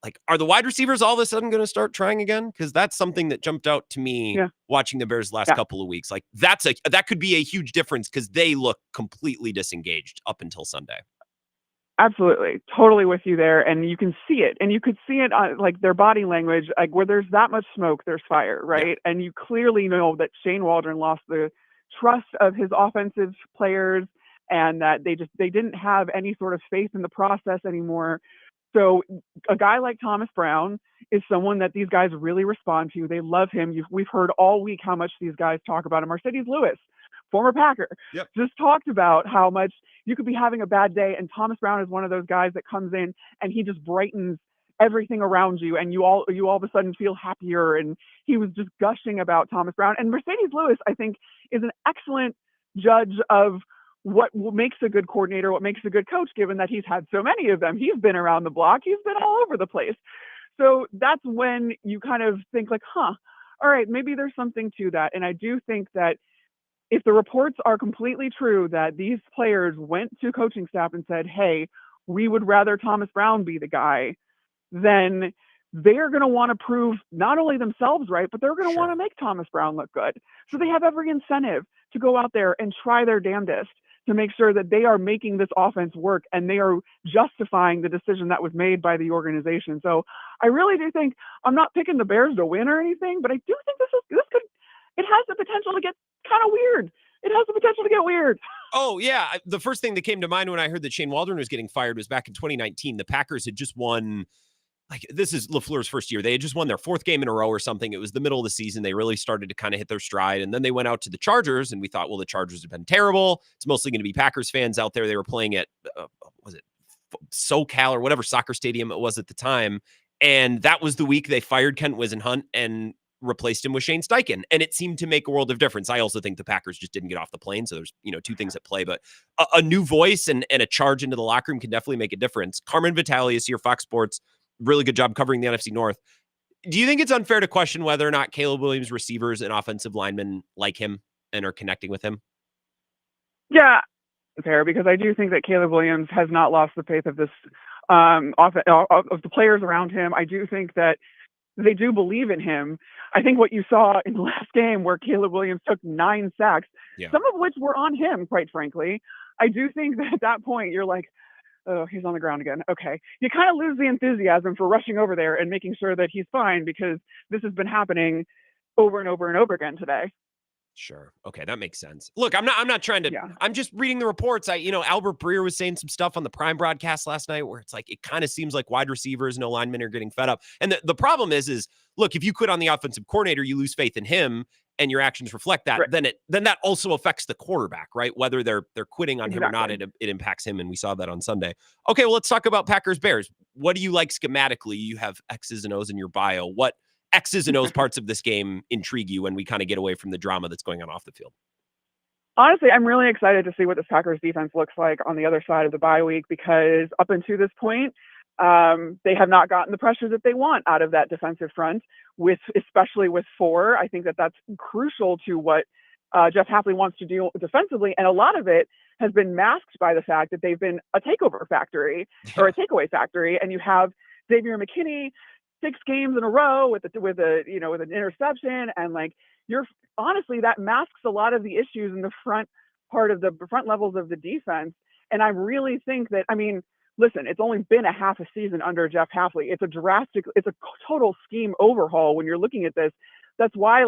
like, are the wide receivers all of a sudden going to start trying again? Because that's something that jumped out to me watching the Bears last couple of weeks. Like, that could be a huge difference because they look completely disengaged up until Sunday. Absolutely. Totally with you there. And you can see it. And you could see it on like their body language, like where there's that much smoke, there's fire, right? Yeah. And you clearly know that Shane Waldron lost the trust of his offensive players and that they didn't have any sort of faith in the process anymore. So a guy like Thomas Brown is someone that these guys really respond to. They love him. We've heard all week how much these guys talk about him. Mercedes Lewis, former Packer, just talked about how much you could be having a bad day, and Thomas Brown is one of those guys that comes in and he just brightens everything around you, and you all of a sudden feel happier. And he was just gushing about Thomas Brown. And Mercedes Lewis, I think, is an excellent judge of what makes a good coordinator, what makes a good coach, given that he's had so many of them. He's been around the block. He's been all over the place. So that's when you kind of think like, all right, maybe there's something to that. And I do think that if the reports are completely true that these players went to coaching staff and said, hey, we would rather Thomas Brown be the guy, then they're going to want to prove not only themselves right, but they're going to want to make Thomas Brown look good. So they have every incentive to go out there and try their damnedest to make sure that they are making this offense work and they are justifying the decision that was made by the organization. So I really do think, I'm not picking the Bears to win or anything, but I do think it has the potential to get kind of weird. It has the potential to get weird. Oh, yeah. The first thing that came to mind when I heard that Shane Waldron was getting fired was back in 2019. The Packers had just won, like, this is LaFleur's first year. They had just won their fourth game in a row or something. It was the middle of the season. They really started to kind of hit their stride. And then they went out to the Chargers, and we thought, well, the Chargers have been terrible. It's mostly going to be Packers fans out there. They were playing at, was it SoCal or whatever soccer stadium it was at the time. And that was the week they fired Kent Wisenhunt and replaced him with Shane Steichen. And it seemed to make a world of difference. I also think the Packers just didn't get off the plane. So there's, two things at play, but a new voice and a charge into the locker room can definitely make a difference. Heilprin Vitali is here, Fox Sports. Really good job covering the NFC North. Do you think it's unfair to question whether or not Caleb Williams receivers and offensive linemen like him and are connecting with him? Yeah, fair, because I do think that Caleb Williams has not lost the faith of this of the players around him. I do think that they do believe in him. I think what you saw in the last game where Caleb Williams took 9 sacks, some of which were on him, quite frankly. I do think that at that point you're like, oh, he's on the ground again. Okay. You kind of lose the enthusiasm for rushing over there and making sure that he's fine, because this has been happening over and over and over again today. Sure. Okay, that makes sense. Look, I'm not trying to, I'm just reading the reports. Albert Breer was saying some stuff on the Prime broadcast last night where it's like, it kind of seems like wide receivers and linemen are getting fed up. And the problem is look, if you quit on the offensive coordinator, you lose faith in him and your actions reflect that, then that also affects the quarterback, right? Whether they're quitting on him or not, it impacts him. And we saw that on Sunday. Okay, well, let's talk about Packers Bears. What do you like schematically? You have X's and O's in your bio. What X's and O's parts of this game intrigue you when we kind of get away from the drama that's going on off the field? Honestly, I'm really excited to see what this Packers defense looks like on the other side of the bye week, because up until this point, they have not gotten the pressure that they want out of that defensive front, especially with 4. I think that that's crucial to what Jeff Hafley wants to do defensively. And a lot of it has been masked by the fact that they've been a takeover factory or a takeaway factory. And you have Xavier McKinney 6 games in a row with an interception, and honestly, that masks a lot of the issues in the front levels of the defense. And I really think that, listen, it's only been a half a season under Jeff Hafley. It's a total scheme overhaul when you're looking at this. That's why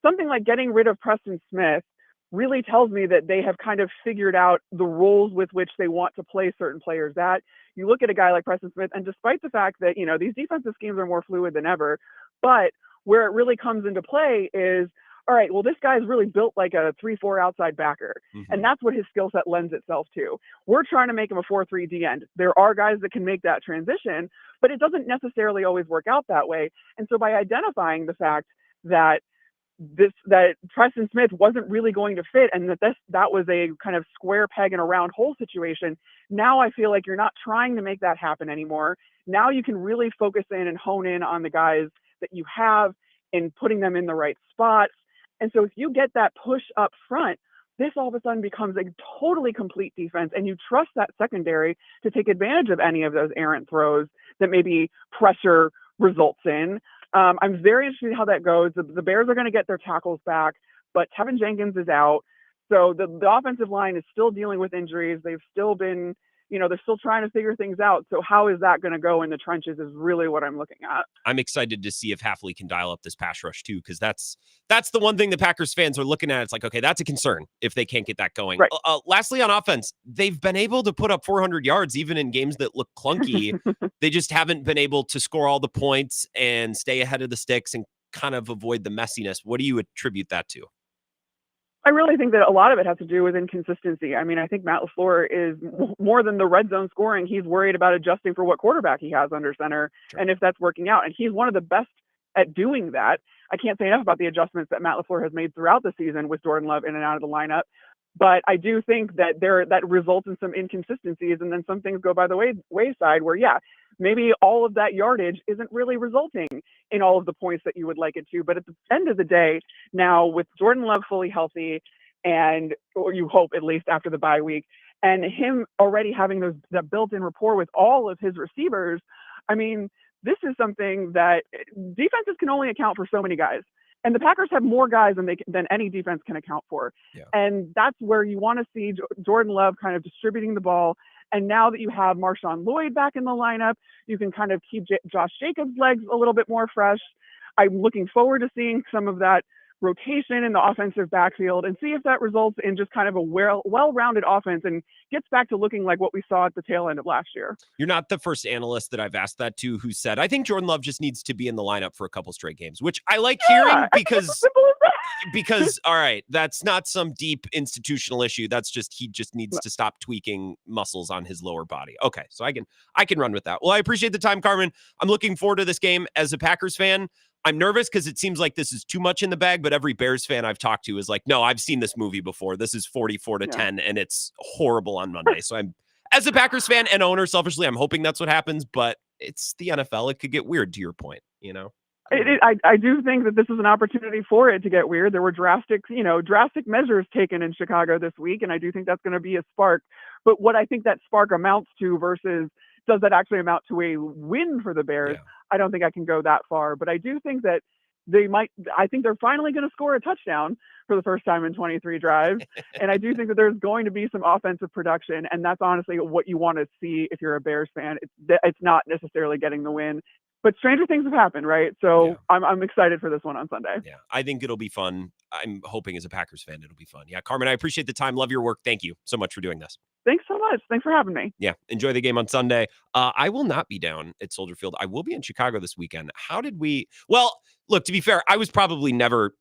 something like getting rid of Preston Smith really tells me that they have kind of figured out the roles with which they want to play certain players. That you look at a guy like Preston Smith, and despite the fact that, these defensive schemes are more fluid than ever, but where it really comes into play is, all right, well, this guy's really built like a 3-4 outside backer. Mm-hmm. And that's what his skill set lends itself to. We're trying to make him a 4-3 D end. There are guys that can make that transition, but it doesn't necessarily always work out that way. And so by identifying the fact that Preston Smith wasn't really going to fit, and that was a kind of square peg in a round hole situation. Now I feel like you're not trying to make that happen anymore. Now you can really focus in and hone in on the guys that you have and putting them in the right spots. And so if you get that push up front, this all of a sudden becomes a totally complete defense, and you trust that secondary to take advantage of any of those errant throws that maybe pressure results in. I'm very interested in how that goes. The Bears are going to get their tackles back, but Tevin Jenkins is out. So the offensive line is still dealing with injuries. They've still been, they're still trying to figure things out. So how is that going to go in the trenches is really what I'm looking at. I'm excited to see if Hafley can dial up this pass rush too, because that's the one thing the Packers fans are looking at. It's like, okay, that's a concern if they can't get that going. Right. Lastly, on offense, they've been able to put up 400 yards even in games that look clunky. They just haven't been able to score all the points and stay ahead of the sticks and kind of avoid the messiness. What do you attribute that to? I really think that a lot of it has to do with inconsistency. I mean, I think Matt LaFleur is more than the red zone scoring. He's worried about adjusting for what quarterback he has under center and if that's working out. And he's one of the best at doing that. I can't say enough about the adjustments that Matt LaFleur has made throughout the season with Jordan Love in and out of the lineup. But I do think that that results in some inconsistencies, and then some things go by the wayside where, maybe all of that yardage isn't really resulting in all of the points that you would like it to. But at the end of the day, now with Jordan Love fully healthy, or you hope at least after the bye week, and him already having that built-in rapport with all of his receivers, I mean, this is something that defenses can only account for so many guys. And the Packers have more guys than any defense can account for. Yeah. And that's where you want to see Jordan Love kind of distributing the ball. And now that you have Marshawn Lloyd back in the lineup, you can kind of keep Josh Jacobs' legs a little bit more fresh. I'm looking forward to seeing some of that rotation in the offensive backfield and see if that results in just kind of a well-rounded offense and gets back to looking like what we saw at the tail end of last year. You're not the first analyst that I've asked that to who said, I think Jordan Love just needs to be in the lineup for a couple straight games, which I like hearing because all right, that's not some deep institutional issue. That's just, he just needs to stop tweaking muscles on his lower body. Okay. So I can run with that. Well, I appreciate the time, Carmen. I'm looking forward to this game as a Packers fan. I'm nervous because it seems like this is too much in the bag, but every Bears fan I've talked to is like, no, I've seen this movie before. This is 44-10 and it's horrible on Monday. So I'm, as a Packers fan and owner, selfishly, I'm hoping that's what happens, but it's the NFL. It could get weird to your point, I do think that this is an opportunity for it to get weird. There were drastic measures taken in Chicago this week, and I do think that's going to be a spark. But what I think that spark amounts to versus does that actually amount to a win for the Bears? Yeah. I don't think I can go that far, but I do think that I think they're finally going to score a touchdown for the first time in 23 drives. And I do think that there's going to be some offensive production. And that's honestly what you want to see if you're a Bears fan. It's not necessarily getting the win, but stranger things have happened, right? So yeah. I'm excited for this one on Sunday. Yeah, I think it'll be fun. I'm hoping as a Packers fan, it'll be fun. Yeah, Carmen, I appreciate the time. Love your work. Thank you so much for doing this. Thanks so much. Thanks for having me. Yeah, enjoy the game on Sunday. I will not be down at Soldier Field. I will be in Chicago this weekend. Well, look, to be fair, I was never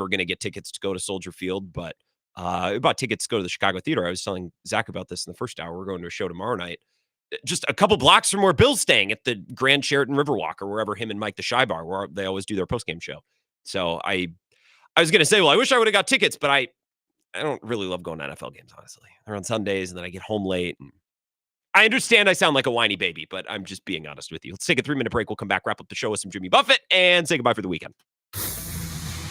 going to get tickets to go to Soldier Field, but I bought tickets to go to the Chicago Theater. I was telling Zach about this in the first hour. We're going to a show tomorrow night. Just a couple blocks from where Bill's staying at the Grand Sheraton Riverwalk or wherever him and Mike the Shy Bar, where they always do their postgame show. So I was going to say, well, I wish I would have got tickets, but I don't really love going to NFL games, honestly. They're on Sundays, and then I get home late. And I understand I sound like a whiny baby, but I'm just being honest with you. Let's take a 3-minute break. We'll come back, wrap up the show with some Jimmy Buffett, and say goodbye for the weekend.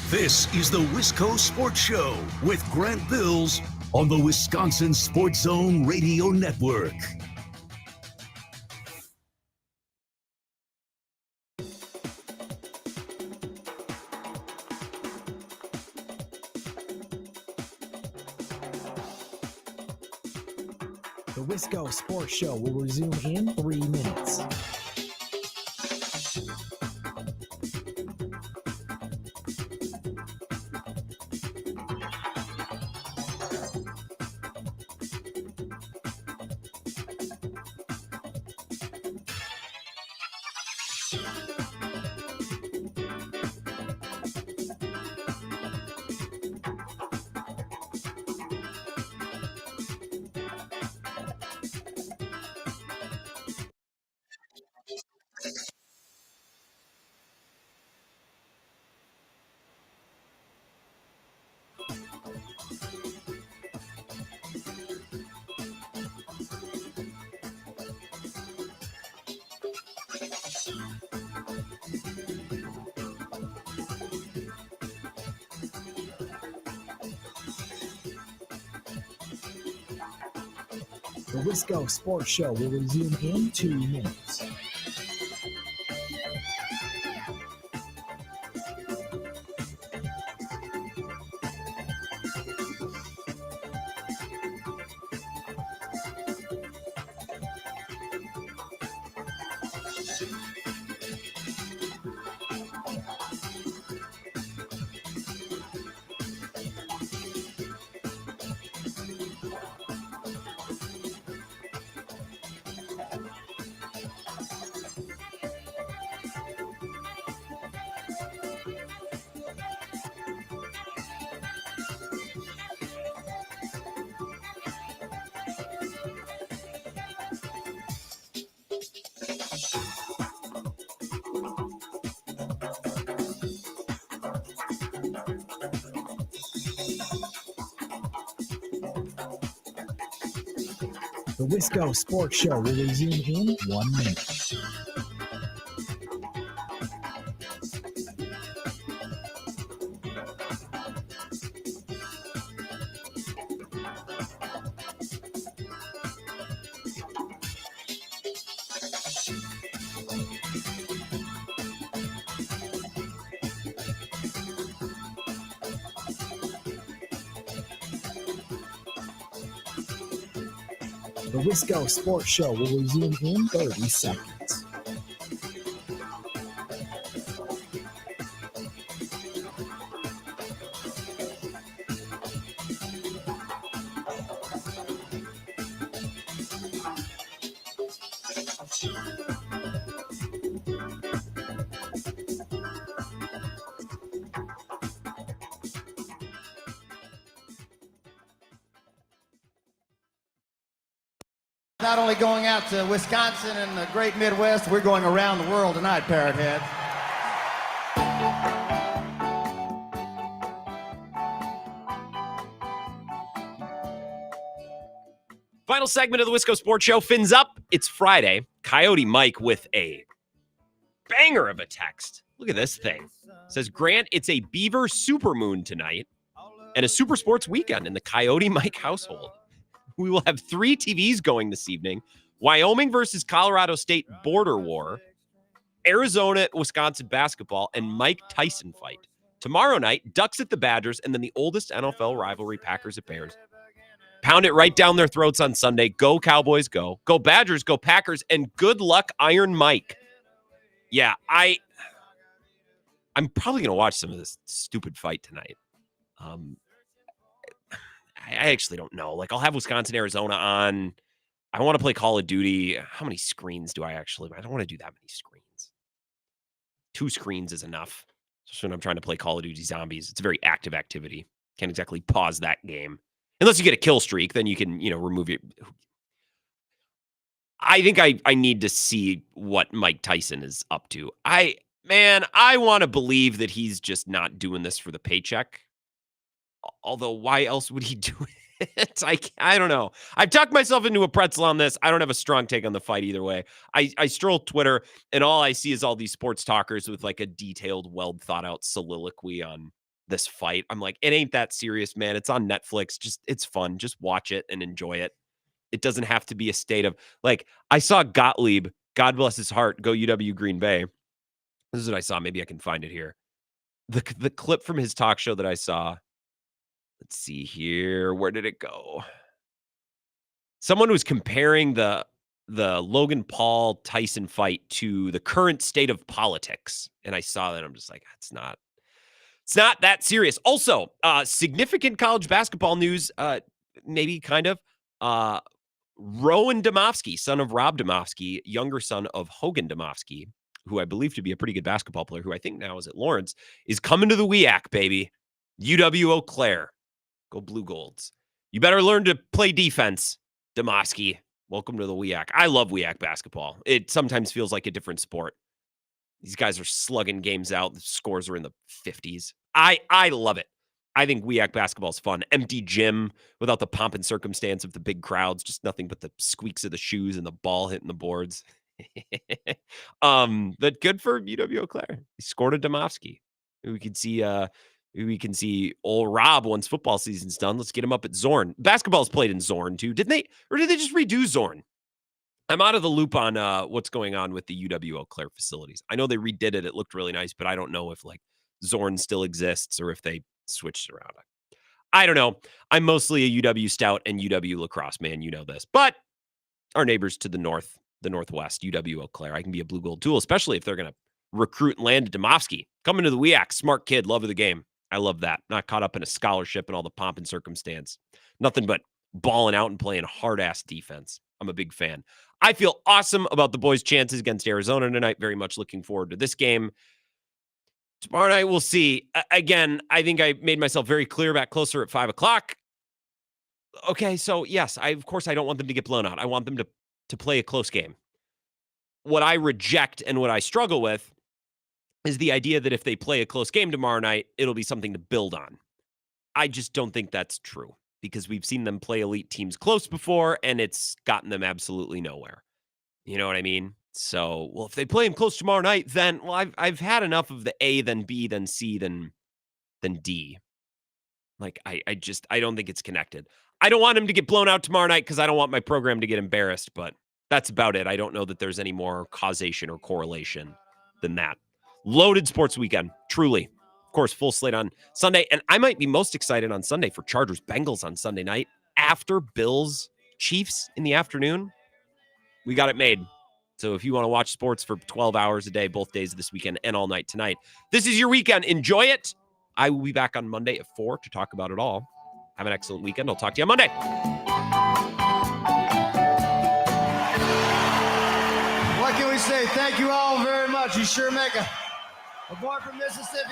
This is the Wisco Sports Show with Grant Bills on the Wisconsin Sports Zone Radio Network. The Wisco Sports Show will resume in 3 minutes. The Wisco Sports Show will resume in 2 minutes. The Wisco Sports Show will resume in 1 minute. The Wisco Sports Show will resume in 30 seconds. Not only going out to Wisconsin and the great Midwest, we're going around the world tonight, Parrot Head. Final segment of the Wisco Sports Show. Fins up. It's Friday. Coyote Mike with a banger of a text. Look at this thing. It says, Grant, it's a Beaver supermoon tonight and a super sports weekend in the Coyote Mike household. We will have 3 TVs going this evening. Wyoming versus Colorado State border war, Arizona, Wisconsin basketball, and Mike Tyson fight. Tomorrow night, Ducks at the Badgers, and then the oldest NFL rivalry, Packers at Bears. Pound it right down their throats on Sunday. Go Cowboys, go. Go Badgers, go Packers, and good luck, Iron Mike. Yeah, I'm probably going to watch some of this stupid fight tonight. I actually don't know. Like, I'll have Wisconsin, Arizona on. I want to play Call of Duty. How many screens do I actually? I don't want to do that many screens. 2 screens is enough. Especially when I'm trying to play Call of Duty Zombies. It's a very active activity. Can't exactly pause that game. Unless you get a kill streak, then you can, remove it. I think I need to see what Mike Tyson is up to. I want to believe that he's just not doing this for the paycheck. Although, why else would he do it? I don't know. I've talked myself into a pretzel on this. I don't have a strong take on the fight either way. I stroll Twitter, and all I see is all these sports talkers with like a detailed, well thought out soliloquy on this fight. I'm like, it ain't that serious, man. It's on Netflix. It's fun. Just watch it and enjoy it. It doesn't have to be a state of, like, I saw Gottlieb, God bless his heart, go UW Green Bay. This is what I saw. Maybe I can find it here. The clip from his talk show that I saw. Let's see here. Where did it go? Someone was comparing the Logan Paul Tyson fight to the current state of politics. And I saw that. I'm just like, it's not that serious. Also, significant college basketball news, maybe kind of. Rowan Domofsky, son of Rob Domofsky, younger son of Hogan Domofsky, who I believe to be a pretty good basketball player, who I think now is at Lawrence, is coming to the WEAC, baby. UW Eau Claire. Go Blue Golds. You better learn to play defense, Domofsky. Welcome to the WEAC. I love WEAC basketball. It sometimes feels like a different sport. These guys are slugging games out. The scores are in the 50s. I love it. I think WEAC basketball is fun. Empty gym without the pomp and circumstance of the big crowds. Just nothing but the squeaks of the shoes and the ball hitting the boards. But good for UW Eau Claire. He scored a Domofsky. We could see Maybe we can see old Rob once football season's done. Let's get him up at Zorn. Basketball's played in Zorn too. Did they just redo Zorn? I'm out of the loop on what's going on with the UW Eau Claire facilities. I know they redid it. It looked really nice, but I don't know if like Zorn still exists or if they switched it around. I don't know. I'm mostly a UW Stout and UW lacrosse man. You know this. But our neighbors to the north, the northwest, UW Eau Claire, I can be a blue gold tool, especially if they're going to recruit and land Domofsky. Coming to the WEAC, smart kid, love of the game. I love that. Not caught up in a scholarship and all the pomp and circumstance. Nothing but balling out and playing hard-ass defense. I'm a big fan. I feel awesome about the boys' chances against Arizona tonight. Very much looking forward to this game. Tomorrow night, we'll see. Again, I think I made myself very clear back closer at 5 o'clock. Okay, so yes, of course I don't want them to get blown out. I want them to play a close game. What I reject and what I struggle with is the idea that if they play a close game tomorrow night, it'll be something to build on. I just don't think that's true because we've seen them play elite teams close before and it's gotten them absolutely nowhere. You know what I mean? So, well, if they play them close tomorrow night, then, well, I've had enough of the A, then B, then C, then D. Like, I don't think it's connected. I don't want him to get blown out tomorrow night because I don't want my program to get embarrassed, but that's about it. I don't know that there's any more causation or correlation than that. Loaded sports weekend, truly. Of course, full slate on Sunday. And I might be most excited on Sunday for Chargers-Bengals on Sunday night. After Bills-Chiefs in the afternoon, we got it made. So if you want to watch sports for 12 hours a day, both days of this weekend and all night tonight, this is your weekend. Enjoy it. I will be back on Monday at 4 to talk about it all. Have an excellent weekend. I'll talk to you on Monday. What can we say? Thank you all very much. You sure make a boy from Mississippi.